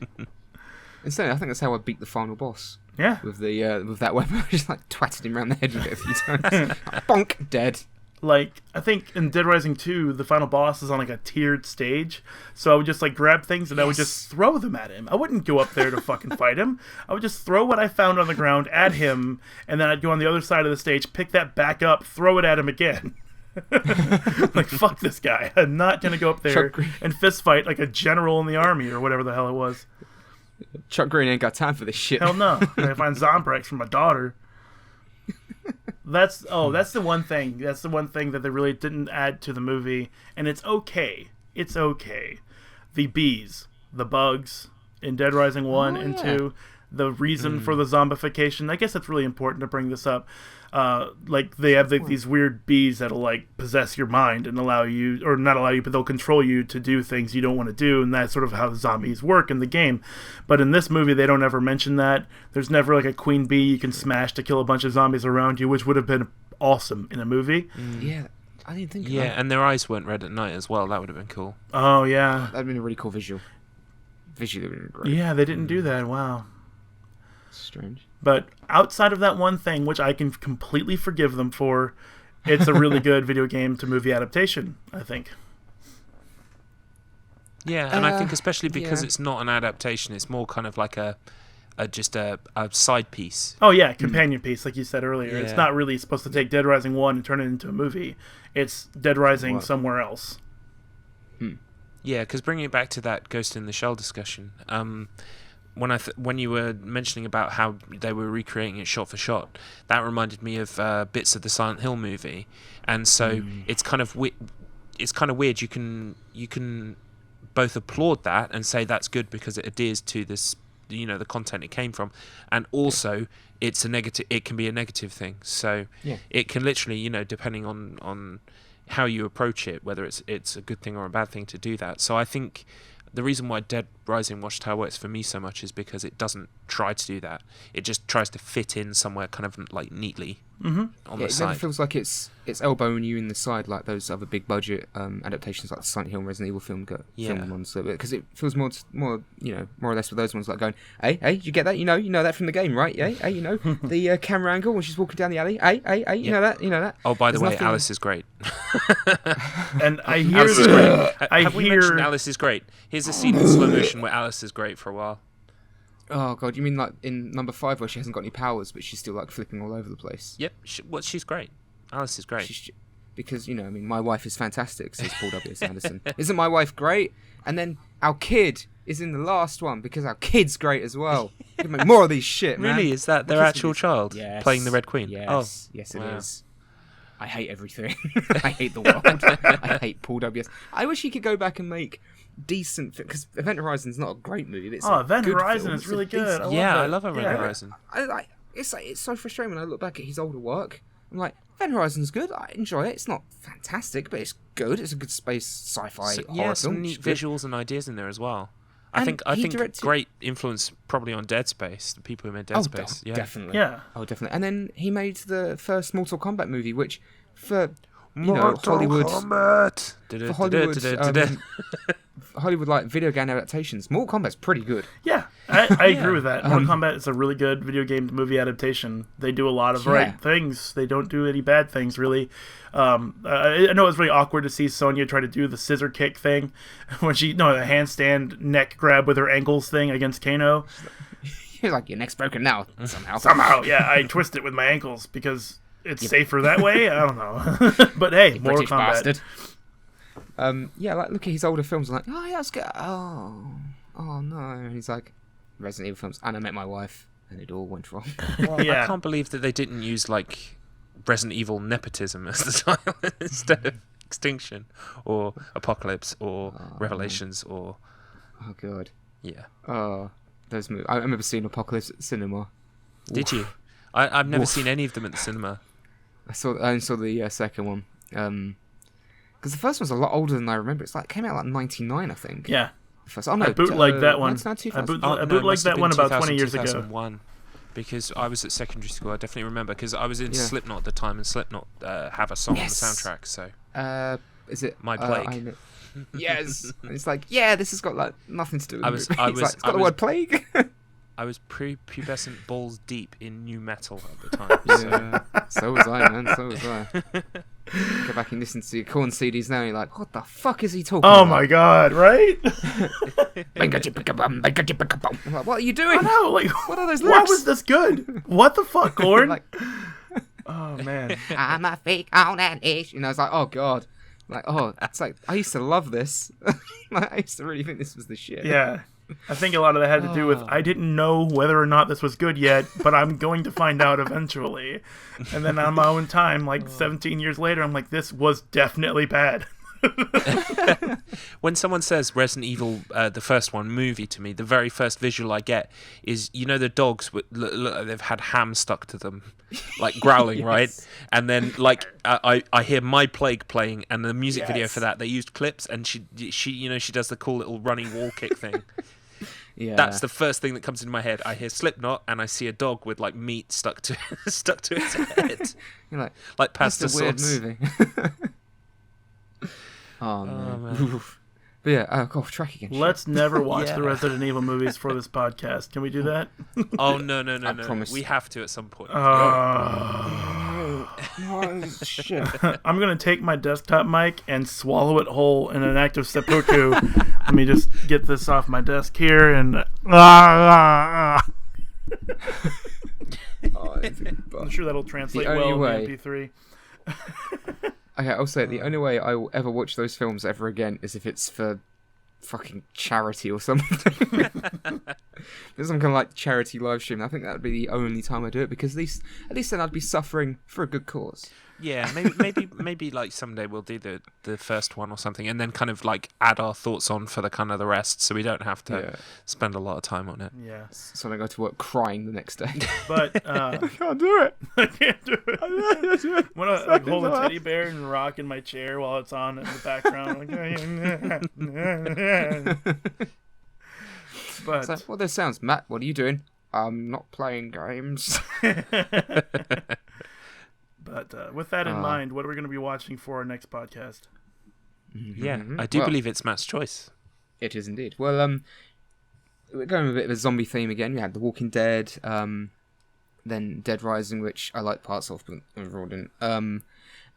Instead, I think that's how I beat the final boss. Yeah. With that weapon, I just like twatted him around the head with it a few times. Bonk, dead. Like, I think in Dead Rising 2, the final boss is on like a tiered stage. So I would just like grab things and I would just throw them at him. I wouldn't go up there to fucking fight him. I would just throw what I found on the ground at him, and then I'd go on the other side of the stage, pick that back up, throw it at him again. Like, fuck this guy. I'm not going to go up there and fist fight like a general in the army or whatever the hell it was. Chuck Green ain't got time for this shit. Hell no. I find Zombrex for my daughter. That's the one thing. That's the one thing that they really didn't add to the movie, and it's okay. It's okay. The bees, the bugs in Dead Rising 1 and 2, the reason for the zombification. I guess it's really important to bring this up. Like, they have these weird bees that'll like possess your mind and allow you, or not allow you, but they'll control you to do things you don't want to do, and that's sort of how the zombies work in the game. But in this movie, they don't ever mention that. There's never like a queen bee you can smash to kill a bunch of zombies around you, which would have been awesome in a movie. Yeah, I didn't think. Yeah, and their eyes weren't red at night as well. That would have been cool. Oh yeah, that'd been a really cool visual. Visually, would have been great. Yeah, they didn't do that. Wow. Strange. But outside of that one thing, which I can completely forgive them for, it's a really good video game to movie adaptation, I think. Yeah, and I think especially because it's not an adaptation, it's more kind of like a just a side piece. Oh yeah, companion piece, like you said earlier. Yeah. It's not really supposed to take Dead Rising 1 and turn it into a movie. It's Dead Rising somewhere else. Yeah, because bringing it back to that Ghost in the Shell discussion, when you were mentioning about how they were recreating it shot for shot, that reminded me of bits of the Silent Hill movie, and so it's kind of weird. You can both applaud that and say that's good because it adheres to this, the content it came from, and also it's a negative. It can be a negative thing. So it can literally, depending on how you approach it, whether it's a good thing or a bad thing to do that. So I think the reason why Dead Rising Watchtower works for me so much is because it doesn't try to do that. It just tries to fit in somewhere kind of like neatly on the side. It never feels like it's elbowing you in the side like those other big budget adaptations like the Silent Hill and Resident Evil film ones. Because it feels more more or less with those ones like going, hey, did you get that? You know that from the game, right? Yeah, hey, the camera angle when she's walking down the alley. Hey, you know that. Oh, by the way, Alice is great. And I hear Alice is great. Have we mentioned Alice is great? Here's a scene in slow motion where Alice is great for a while. Oh god, you mean like in number 5 where she hasn't got any powers but she's still like flipping all over the place? Yep, she's great. Alice is great. Because my wife is fantastic, says Paul W. Sanderson. Isn't my wife great? And then our kid is in the last one because our kid's great as well. We can make more of these shit, man. Really? Is that their actual child playing the Red Queen? Yes, yes it is. I hate everything. I hate the world. I hate Paul W. I wish he could go back and make decent, because Event Horizon's not a great movie. It's Event Horizon is really good. I love Event Horizon. It's so frustrating when I look back at his older work. I'm like, Event Horizon's good. I enjoy it. It's not fantastic, but it's good. It's a good space sci-fi horror film. Some neat visuals and ideas in there as well. I think great influence probably on Dead Space, the people who made Dead Space. Definitely. Yeah. Oh, definitely. And then he made the first Mortal Kombat movie, which for Hollywood, Hollywood like video game adaptations, Mortal Kombat's pretty good. Yeah, I agree with that. Mortal Kombat is a really good video game movie adaptation. They do a lot of right things. They don't do any bad things, really. I know it was really awkward to see Sonya try to do the scissor kick thing when the handstand neck grab with her ankles thing against Kano. You're like, your neck's broken now, Somehow, yeah, I twist it with my ankles because it's safer that way. I don't know. But hey, Mortal Kombat. Bastard. Like look at his older films. I'm like, oh yeah, that's good. Oh no. And he's like, Resident Evil films. And I met my wife, and it all went wrong. Well, I can't believe that they didn't use like Resident Evil nepotism as the title instead of Extinction or Apocalypse or Revelations or. Oh god. Yeah. Oh, those movies. I remember seeing Apocalypse at the cinema. Did you? I've never seen any of them at the cinema. I only saw the second one. Because the first one's a lot older than I remember. It's like it came out like 99, I think. Yeah. First, I bootlegged that one. I bootlegged that one about 20 years ago. 2001, because I was at secondary school. I definitely remember because I was in Slipknot at the time, and Slipknot have a song on the soundtrack. So. Is it My Plague? Yes. And it's like, this has got like nothing to do with it. It's got the word plague. I was prepubescent balls deep in new metal at the time. So was I, man. So was I. Go back and listen to your Korn CDs now, and you're like, what the fuck is he talking about? Oh my god, right? I'm like, what are you doing? I know, like, what are those lyrics? Why was this good? What the fuck, Korn? Oh man. I'm a fake on an age. It's like, oh god. Like, it's like, I used to love this. I used to really think this was the shit. Yeah. I think a lot of that had to do with I didn't know whether or not this was good yet, but I'm going to find out eventually. And then on my own time, like 17 years later, I'm like, this was definitely bad. When someone says Resident Evil, the first one, movie to me, the very first visual I get is, the dogs, they've had ham stuck to them, like growling, right? And then like I hear My Plague playing, and the music video for that, they used clips, and she does the cool little runny wall kick thing. Yeah. That's the first thing that comes into my head. I hear Slipknot and I see a dog with like meat stuck to its head. You're like pasta sauce. That's a weird movie. Oh man. But yeah, track again. Let's never watch the Resident Evil movies for this podcast. Can we do that? Oh no. Promise. We have to at some point. Shit. I'm gonna take my desktop mic and swallow it whole in an act of seppuku. Let me just get this off my desk here and I'm sure that'll translate The only well way- in MP3. Okay, I'll say the only way I will ever watch those films ever again is if it's for fucking charity or something. There's some kind of like charity live stream. I think that would be the only time I do it, because at least then I'd be suffering for a good cause. Yeah, maybe like someday we'll do the first one or something, and then kind of like add our thoughts on for the kind of the rest, so we don't have to spend a lot of time on it. Yeah. So I go to work crying the next day. But I can't do it. I can't do it. I want to like hold a teddy bear and rock in my chair while it's on in the background. But So, well, this sounds, Matt. What are you doing? I'm not playing games. But with that in mind, what are we going to be watching for our next podcast? Yeah, I do believe it's Matt's choice. It is indeed. Well, we're going with a bit of a zombie theme again. We had The Walking Dead, then Dead Rising, which I like parts of, but overall didn't.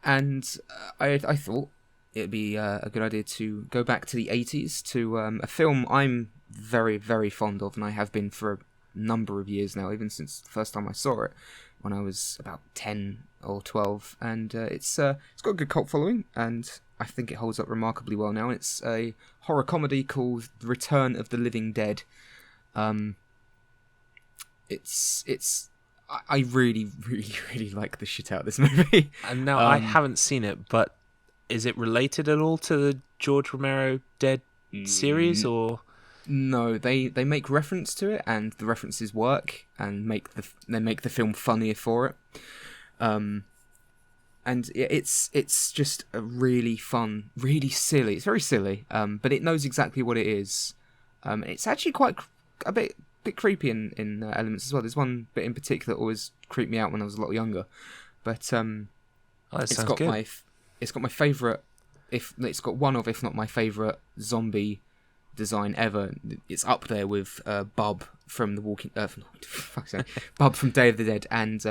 And I thought it'd be a good idea to go back to the 80s to a film I'm very, very fond of, and I have been for a number of years now, even since the first time I saw it, when I was about 10 or 12, and it's got a good cult following, and I think it holds up remarkably well now. It's a horror comedy called The Return of the Living Dead. I really, really, really like the shit out of this movie. And now I haven't seen it, but is it related at all to the George Romero Dead series, or? No, they make reference to it, and the references work, and they make the film funnier for it. And it's just a really fun, really silly. It's very silly, but it knows exactly what it is. It's actually quite a bit creepy in elements as well. There's one bit in particular that always creeped me out when I was a lot younger. But That sounds good. It's got my favourite, it's got one of, if not my favourite, zombie design ever. It's up there with Bub from the Bub from Day of the Dead, and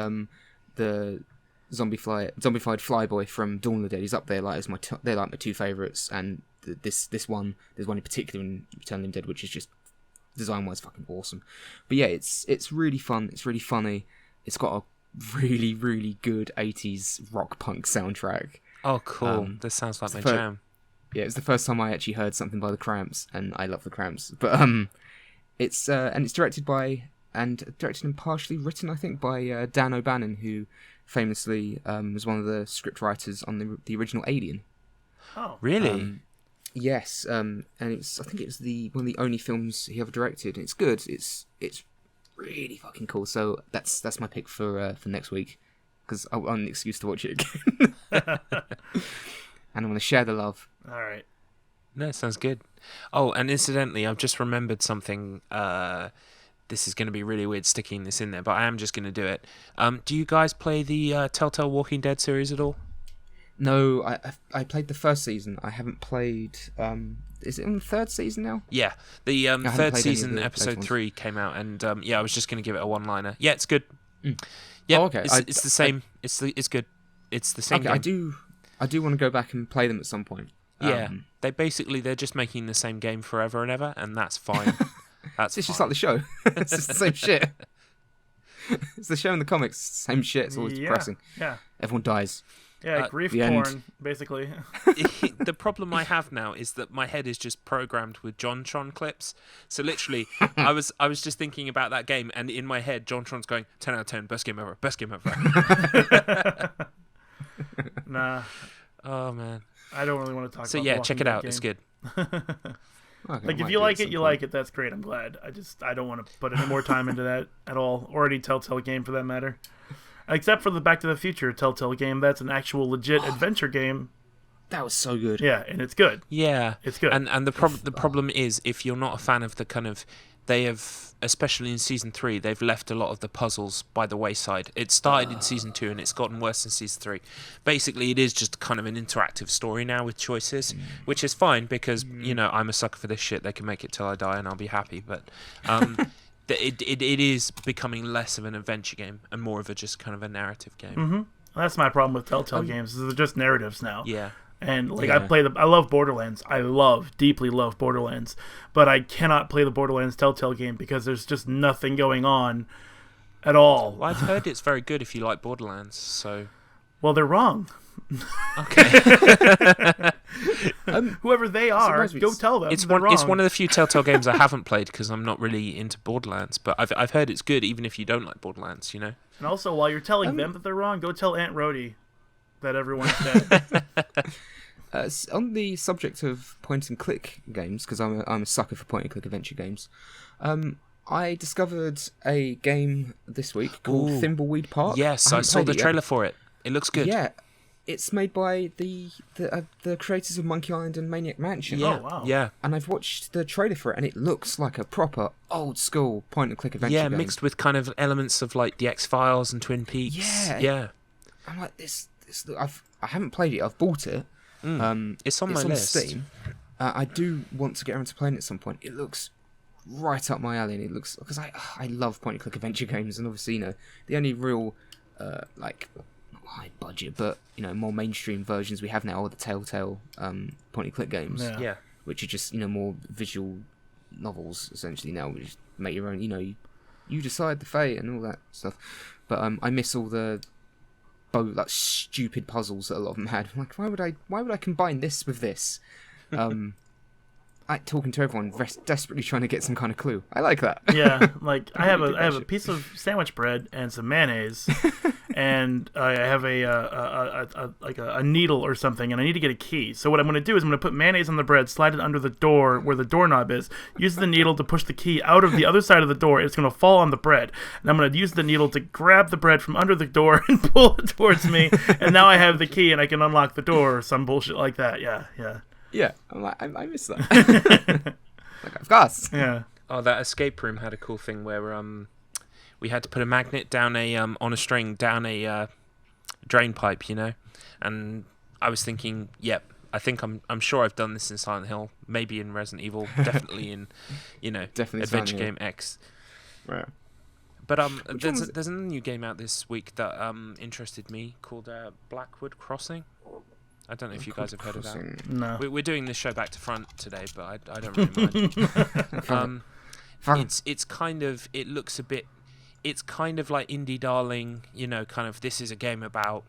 the zombified Flyboy from Dawn of the Dead. He's up there like they're like my two favourites, and there's one in particular in Return of the Living Dead which is just design wise fucking awesome. But yeah, it's really fun, it's really funny, it's got a really, really good 80s rock punk soundtrack. Oh, cool. This sounds like my jam. Yeah, it was the first time I actually heard something by the Cramps, and I love the Cramps. But it's directed and partially written, I think, by Dan O'Bannon, who famously was one of the script writers on the original Alien. Oh, really? Yes, and I think it was one of the only films he ever directed. It's good. It's really fucking cool. So that's my pick for next week, because I want an excuse to watch it again. And I want to share the love. all right. No, sounds good. Oh, and incidentally, I've just remembered something. This is going to be really weird sticking this in there, but I am just going to do it. Do you guys play the Telltale Walking Dead series at all? No, I played the first season. I haven't played. Is it in the third season now? Yeah, the third season, the episode 3 came out, and I was just going to give it a one-liner. Yeah, it's good. Yeah, Oh, okay. It's the same. It's good. It's the same. Okay, game. I do want to go back and play them at some point. Yeah, they're just making the same game forever and ever, and that's fine. It's just like the show. It's just the same shit. It's the show in the comics. Same shit. It's always depressing. Yeah. Everyone dies. Yeah, grief the porn, end. basically. The problem I have now is that my head is just programmed with JonTron clips. So literally, I was just thinking about that game, and in my head, JonTron's going 10 out of 10, best game ever, best game ever. Nah, Oh man. I don't really want to talk So about yeah, the check Walking it out. Dead It's game. good. Okay, Like, I if might you do like at it, some you point. like it. That's great. I'm glad. I don't want to put any more time into that at all, or any Telltale game for that matter. Except for the Back to the Future Telltale game. That's an actual legit adventure game. That was so good. Yeah, and it's good. Yeah, It's good. And the problem is, if you're not a fan of the kind of, they have, especially in season 3, they've left a lot of the puzzles by the wayside. It started in season 2 and it's gotten worse in season 3. Basically, it is just kind of an interactive story now with choices, which is fine because I'm a sucker for this shit. They can make it till I die and I'll be happy. But it is becoming less of an adventure game and more of a just kind of a narrative game. Mm-hmm. That's my problem with Telltale games. Is they're just narratives now. Yeah. And like Yeah. I love Borderlands. I deeply love Borderlands, but I cannot play the Borderlands Telltale game because there's just nothing going on at all. Well, I've heard it's very good if you like Borderlands, so... Well, they're wrong. Okay. Whoever they are, go tell them It's they're wrong. It's one of the few Telltale games I haven't played because I'm not really into Borderlands, but I've heard it's good even if you don't like Borderlands, you know? And also, while you're telling them that they're wrong, go tell Aunt Rhodey that everyone's dead. On the subject of point-and-click games, because I'm a sucker for point-and-click adventure games, I discovered a game this week called Thimbleweed Park. Yes, I saw the trailer for it. It looks good. Yeah, it's made by the creators of Monkey Island and Maniac Mansion. Yeah, Oh, wow. yeah. And I've watched the trailer for it, and it looks like a proper old-school point-and-click adventure game. Yeah, mixed with kind of elements of like the X-Files and Twin Peaks. Yeah. I'm like, this I haven't played it. I've bought it. It's on my list. Steam. I do want to get around to playing it at some point. It looks right up my alley, and it looks because I love point-and-click adventure games, and obviously the only real like not high budget, but more mainstream versions we have now are the Telltale point-and-click games, Yeah. which are just more visual novels essentially now. We just make your own. You decide the fate and all that stuff. But I miss all the like stupid puzzles that a lot of them had. I'm like, why would I combine this with this? Talking to everyone, desperately trying to get some kind of clue. I like that. Yeah, like I have a piece of sandwich bread and some mayonnaise, and I have a needle or something, and I need to get a key. So what I'm going to do is I'm going to put mayonnaise on the bread, slide it under the door where the doorknob is, use the needle to push the key out of the other side of the door. It's going to fall on the bread, and I'm going to use the needle to grab the bread from under the door and pull it towards me, and now I have the key and I can unlock the door or some bullshit like that. Yeah. Yeah, I'm like, I miss that. Like, of course. Yeah. Oh, that escape room had a cool thing where we had to put a magnet down on a string down a drain pipe, and I was thinking, yep, I think I'm sure I've done this in Silent Hill, maybe in Resident Evil, definitely in Definitely Adventure Silent Game X. Right. But there's another new game out this week that interested me called Blackwood Crossing. I don't know if you guys have heard of that. No. We're doing this show back to front today, but I don't really mind. It's kind of, it looks a bit, it's kind of like Indie Darling, kind of this is a game about,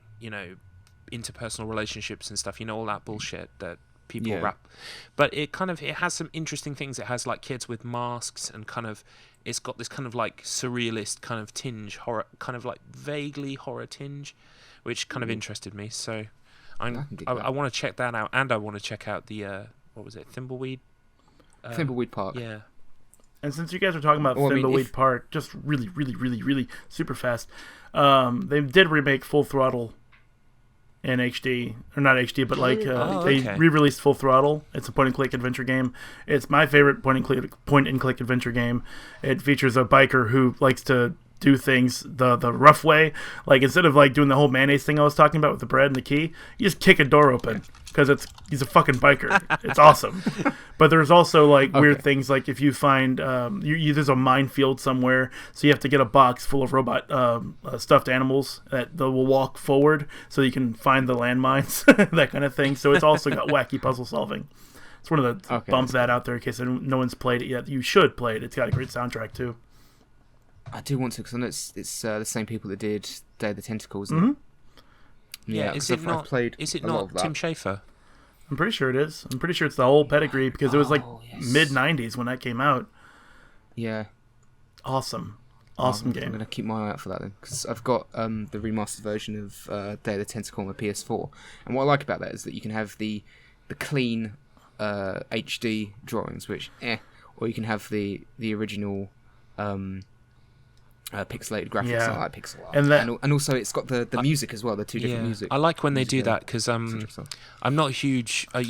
interpersonal relationships and stuff, all that bullshit that people rap. But it has some interesting things. It has like kids with masks and kind of, it's got this kind of like surrealist kind of tinge, horror, kind of like vaguely horror tinge, which kind of interested me. So I want to check that out, and I want to check out the what was it, Thimbleweed? Thimbleweed Park. Yeah. And since you guys are talking about Thimbleweed Park, just really, really, really, really super fast, they did remake Full Throttle in HD, or not HD, but like they re-released Full Throttle. It's a point-and-click adventure game. It's my favorite point-and-click adventure game. It features a biker who likes to do things the rough way. Like, instead of like doing the whole mayonnaise thing I was talking about with the bread and the key, you just kick a door open because he's a fucking biker. It's awesome. But there's also like weird things, like if you find there's a minefield somewhere, so you have to get a box full of robot stuffed animals that will walk forward so you can find the landmines, that kind of thing. So it's also got wacky puzzle solving. It's one of the bump that out there in case no one's played it yet. You should play it. It's got a great soundtrack too. I do want to, because I know it's the same people that did Day of the Tentacles. Mm-hmm. Yeah, is it not Tim Schafer? I'm pretty sure it is. I'm pretty sure it's the whole pedigree, because it was like mid-90s when that came out. Yeah. Awesome game. I'm going to keep my eye out for that then, because I've got the remastered version of Day of the Tentacle on my PS4. And what I like about that is that you can have the clean HD drawings, which or you can have the original pixelated graphics. Yeah. I like pixel art. And also it's got the music as well, the two different music. I like when they do that, because I'm not a huge, I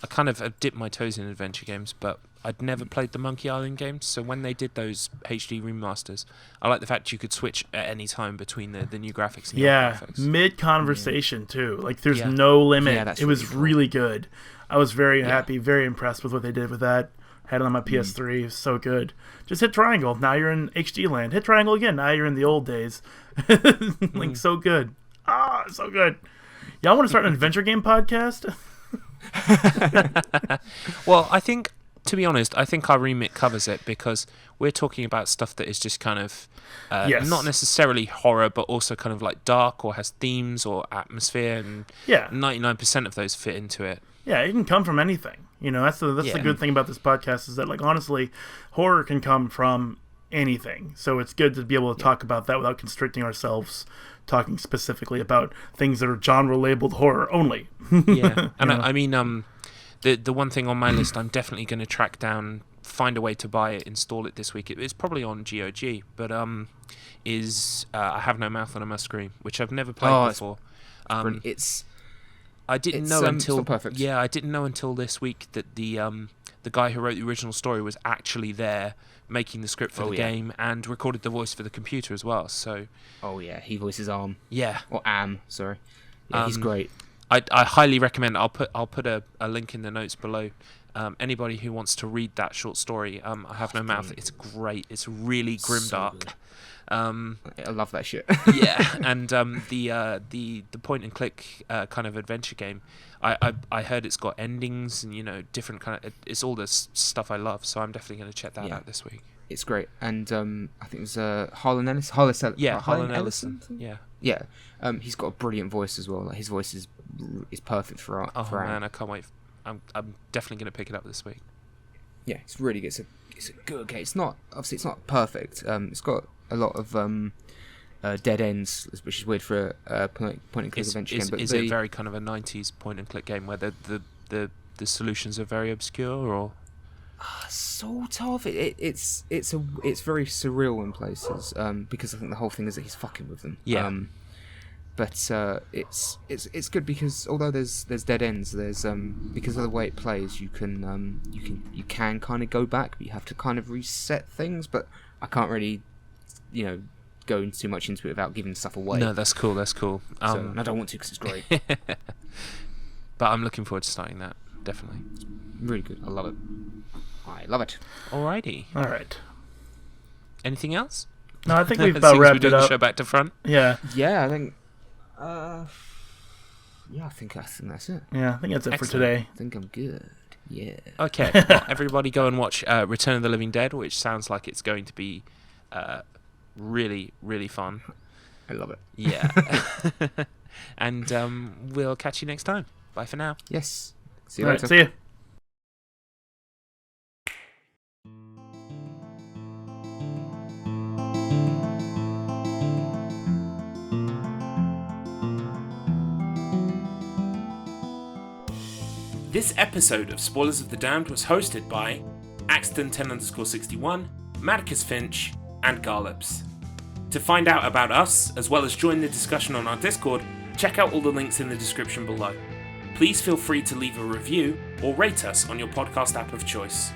kind of dipped my toes in adventure games, but I'd never played the Monkey Island games, so when they did those HD remasters, I like the fact you could switch at any time between the new graphics and the old graphics. Mid-conversation too. Like, there's no limit. Yeah, that's it was really good. I was very happy, very impressed with what they did with that. Had it on my PS3. It was so good. Just hit triangle. Now you're in HD land. Hit triangle again. Now you're in the old days. Like, so good. So good. Y'all want to start an adventure game podcast? Well, I think to be honest, I think our remit covers it because we're talking about stuff that is just kind of Yes. not necessarily horror, but also kind of like dark or has themes or atmosphere, and Yeah. 99% of those fit into it. Yeah, it can come from anything. You know, that's the Yeah. good thing about this podcast is that, like, honestly, horror can come from anything. So it's good to be able to talk about that without constricting ourselves, talking specifically about things that are genre labeled horror only. Yeah, and Yeah. I mean, the one thing on my list, I'm definitely going to track down, find a way to buy it, install it this week. It's probably on GOG, but is I Have No Mouth on a Must Scream, which I've never played before. It's I didn't it's, know until it's not perfect. Yeah, I didn't know until this week that the guy who wrote the original story was actually there making the script for the game and recorded the voice for the computer as well. So Oh yeah, he voices Arm. yeah, Or Am, sorry. Yeah, he's great. I highly recommend. I'll put a link in the notes below. Anybody who wants to read that short story, I Have No Mouth. It's great. It's really grimdark. Good. I love that shit. Yeah, and the point and click kind of adventure game. I heard it's got endings and different kind of. It's all this stuff I love. So I'm definitely going to check that out this week. It's great, and I think it was Harlan Ellison. Harlan Ellison. Yeah. Yeah, he's got a brilliant voice as well. Like, his voice is perfect for Oh for man, I can't wait. I'm definitely going to pick it up this week. Yeah, it's really good. It's a good game. It's not perfect. It's got a lot of dead ends, which is weird for a point and click adventure game. But is it very kind of a 90s point and click game where the solutions are very obscure, or? Sort of. It's very surreal in places. Because I think the whole thing is that he's fucking with them. Yeah. But it's good because although there's dead ends, there's because of the way it plays, you can kind of go back, but you have to kind of reset things. But I can't really, go too much into it without giving stuff away. No, that's cool. And I don't want to because it's great. But I'm looking forward to starting that. Definitely. Really good. I love it. Alrighty. All right. Anything else? No, I think we've Seems about we're wrapped doing it the up. show back to front. Yeah. Yeah, I think. I think that's it. Yeah, I think that's it Excellent. for today. I think I'm good. Yeah. Okay, well, everybody go and watch Return of the Living Dead, which sounds like it's going to be really, really fun. I love it. Yeah. And we'll catch you next time. Bye for now. Yes. See you All later. right, see ya. This episode of Spoilers of the Damned was hosted by Axton10_61, Madcus Finch, and Garlips. To find out about us, as well as join the discussion on our Discord, check out all the links in the description below. Please feel free to leave a review or rate us on your podcast app of choice.